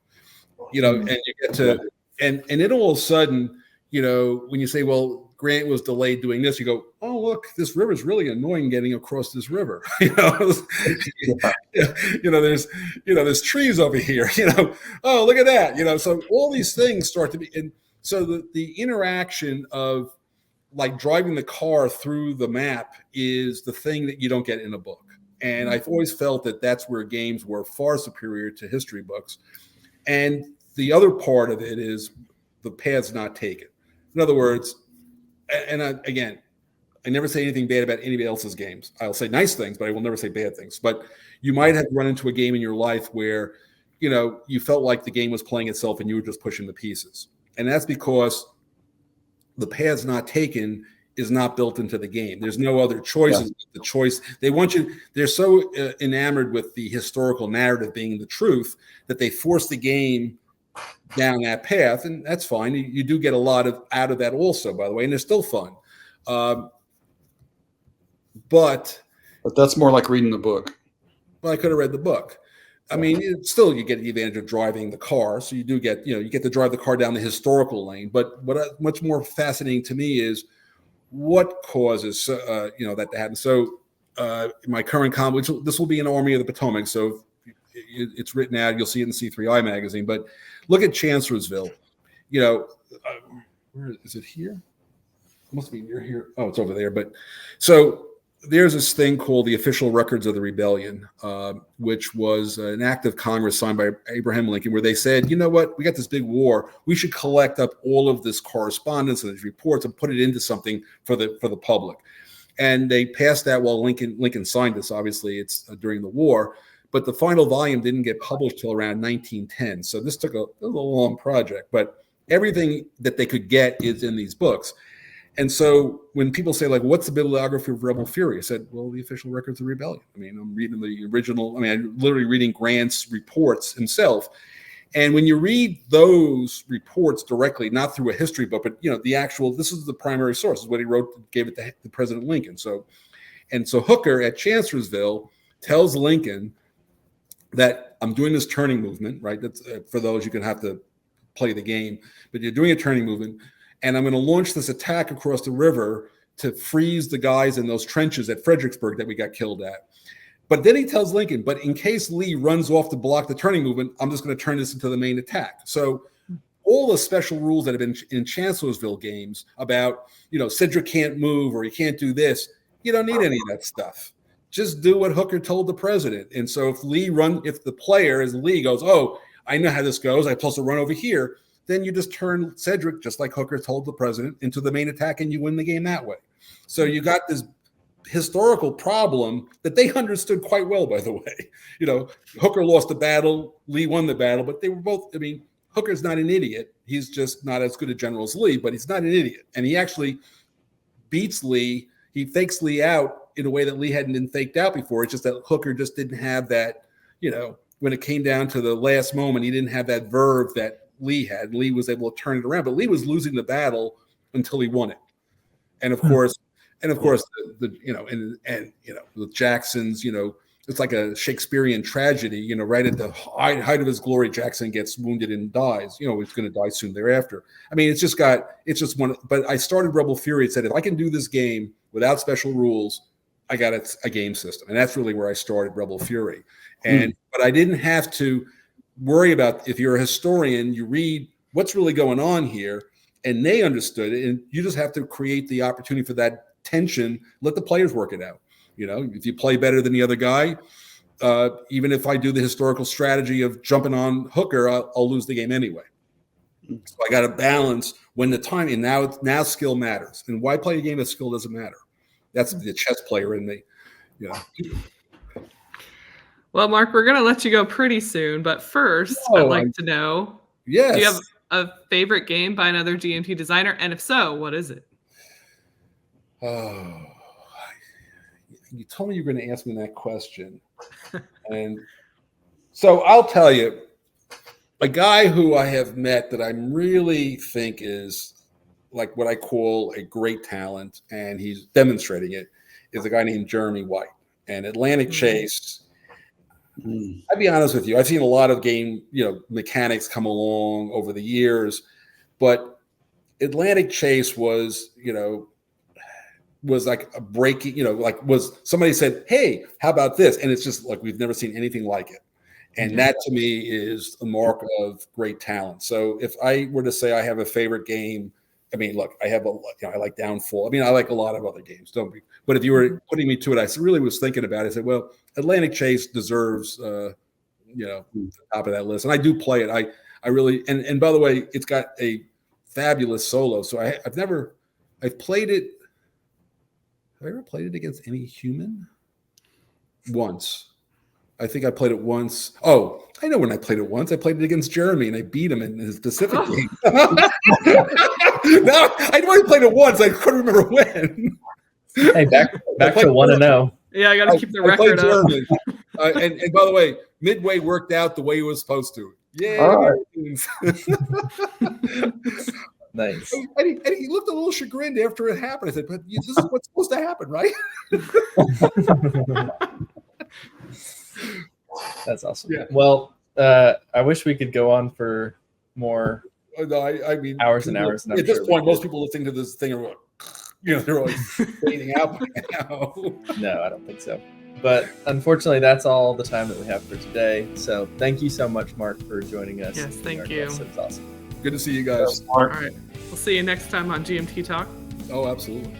and you get to, and then all of a sudden, when you say, well, Grant was delayed doing this, you go, oh, look, this river is really annoying getting across this river. There's trees over here, oh, look at that. So all these things start to be, and so the interaction of, like, driving the car through the map is the thing that you don't get in a book. And I've always felt that that's where games were far superior to history books. And the other part of it is the path's not taken. In other words, and again, I never say anything bad about anybody else's games. I'll say nice things, but I will never say bad things. But you might have run into a game in your life where, you felt like the game was playing itself and you were just pushing the pieces. And that's because the paths not taken is not built into the game. There's no other choices. Yeah. The choice they want you. They're so enamored with the historical narrative being the truth that they force the game down that path, and that's fine. You do get a lot out of that also, by the way, and they're still fun. But that's more like reading the book. Well, I could have read the book. I mean, you get the advantage of driving the car. So you do get, you get to drive the car down the historical lane. But much more fascinating to me is what causes, that to happen. So my current comic, which this will be an Army of the Potomac, so it's written out. You'll see it in C3I magazine. But look at Chancellorsville. Where is it here? It must be near here. Oh, it's over there. But so there's this thing called the Official Records of the Rebellion, which was an act of Congress signed by Abraham Lincoln, where they said, you know what, we got this big war. We should collect up all of this correspondence and these reports and put it into something for the public. And they passed that while Lincoln signed this. Obviously, it's during the war. But the final volume didn't get published till around 1910. So this took a long project. But everything that they could get is in these books. And so when people say, like, what's the bibliography of Rebel Fury? I said, well, the Official Records of Rebellion. I mean, I'm reading the original. I mean, I'm literally reading Grant's reports himself. And when you read those reports directly, not through a history book, but, the actual, this is the primary source, is what he wrote, gave it to President Lincoln. So Hooker at Chancellorsville tells Lincoln that I'm doing this turning movement, right? That's for those, you can have to play the game, but you're doing a turning movement. And I'm going to launch this attack across the river to freeze the guys in those trenches at Fredericksburg that we got killed at. But then he tells Lincoln, but in case Lee runs off to block the turning movement, I'm just going to turn this into the main attack. So all the special rules that have been in Chancellorsville games about, Cedric can't move or he can't do this, you don't need any of that stuff. Just do what Hooker told the president. And so if the player as Lee goes, oh, I know how this goes, I'm supposed to run over here, then you just turn Cedric, just like Hooker told the president, into the main attack and you win the game that way. So you got this historical problem that they understood quite well, by the way. Hooker lost the battle, Lee won the battle, but they were both, Hooker's not an idiot. He's just not as good a general as Lee, but he's not an idiot. And he actually beats Lee. He fakes Lee out in a way that Lee hadn't been faked out before. It's just that Hooker just didn't have that, when it came down to the last moment, he didn't have that verve that Lee had. Lee was able to turn it around, but Lee was losing the battle until he won it. And of course, with Jackson's, it's like a Shakespearean tragedy, right at the height of his glory, Jackson gets wounded and dies, he's going to die soon thereafter. I mean, it's just one, but I started Rebel Fury and said, if I can do this game without special rules, I got a game system. And that's really where I started Rebel Fury. But I didn't have to worry about, if you're a historian, you read what's really going on here, and they understood it, and you just have to create the opportunity for that tension, let the players work it out. If you play better than the other guy, even if I do the historical strategy of jumping on Hooker, I'll lose the game anyway. So I got to balance when the time, and now skill matters. And why play a game if skill doesn't matter? That's the chess player in me. Well, Mark, we're going to let you go pretty soon, but first, I'd like to know, yes, do you have a favorite game by another GMT designer? And if so, what is it? Oh, you told me you were going to ask me that question. And so I'll tell you, a guy who I have met that I really think is like what I call a great talent, and he's demonstrating it, is a guy named Jeremy White. And Atlantic Chase, I'll be honest with you, I've seen a lot of game, mechanics come along over the years, but Atlantic Chase was like a breaking, was somebody said, hey, how about this? And it's just like, we've never seen anything like it. And that to me is a mark of great talent. So if I were to say I have a favorite game, I mean, look, I have I like Downfall. I mean, I like a lot of other games, but if you were putting me to it, I really was thinking about it. I said, well, Atlantic Chase deserves, the top of that list. And I do play it. I really, and by the way, it's got a fabulous solo. So I've played it. Have I ever played it against any human? Once. I think I played it once. Oh, I know when I played it once. I played it against Jeremy, and I beat him in his Pacific game. No, I only played it once. I couldn't remember when. Hey, back to 1-0. Yeah, I got to keep the record up. And by the way, Midway worked out the way he was supposed to. Yeah. Right. Nice. And he looked a little chagrined after it happened. I said, but this is what's supposed to happen, right? That's awesome. Yeah. Well, I wish we could go on for more No, I mean, hours and hours. And at this point, most people listening to this thing are like, they're always fading out by now. No, I don't think so. But unfortunately, that's all the time that we have for today. So thank you so much, Mark, for joining us. Yes, thank you. It's awesome. Good to see you guys. All right. We'll see you next time on GMT Talk. Oh, absolutely.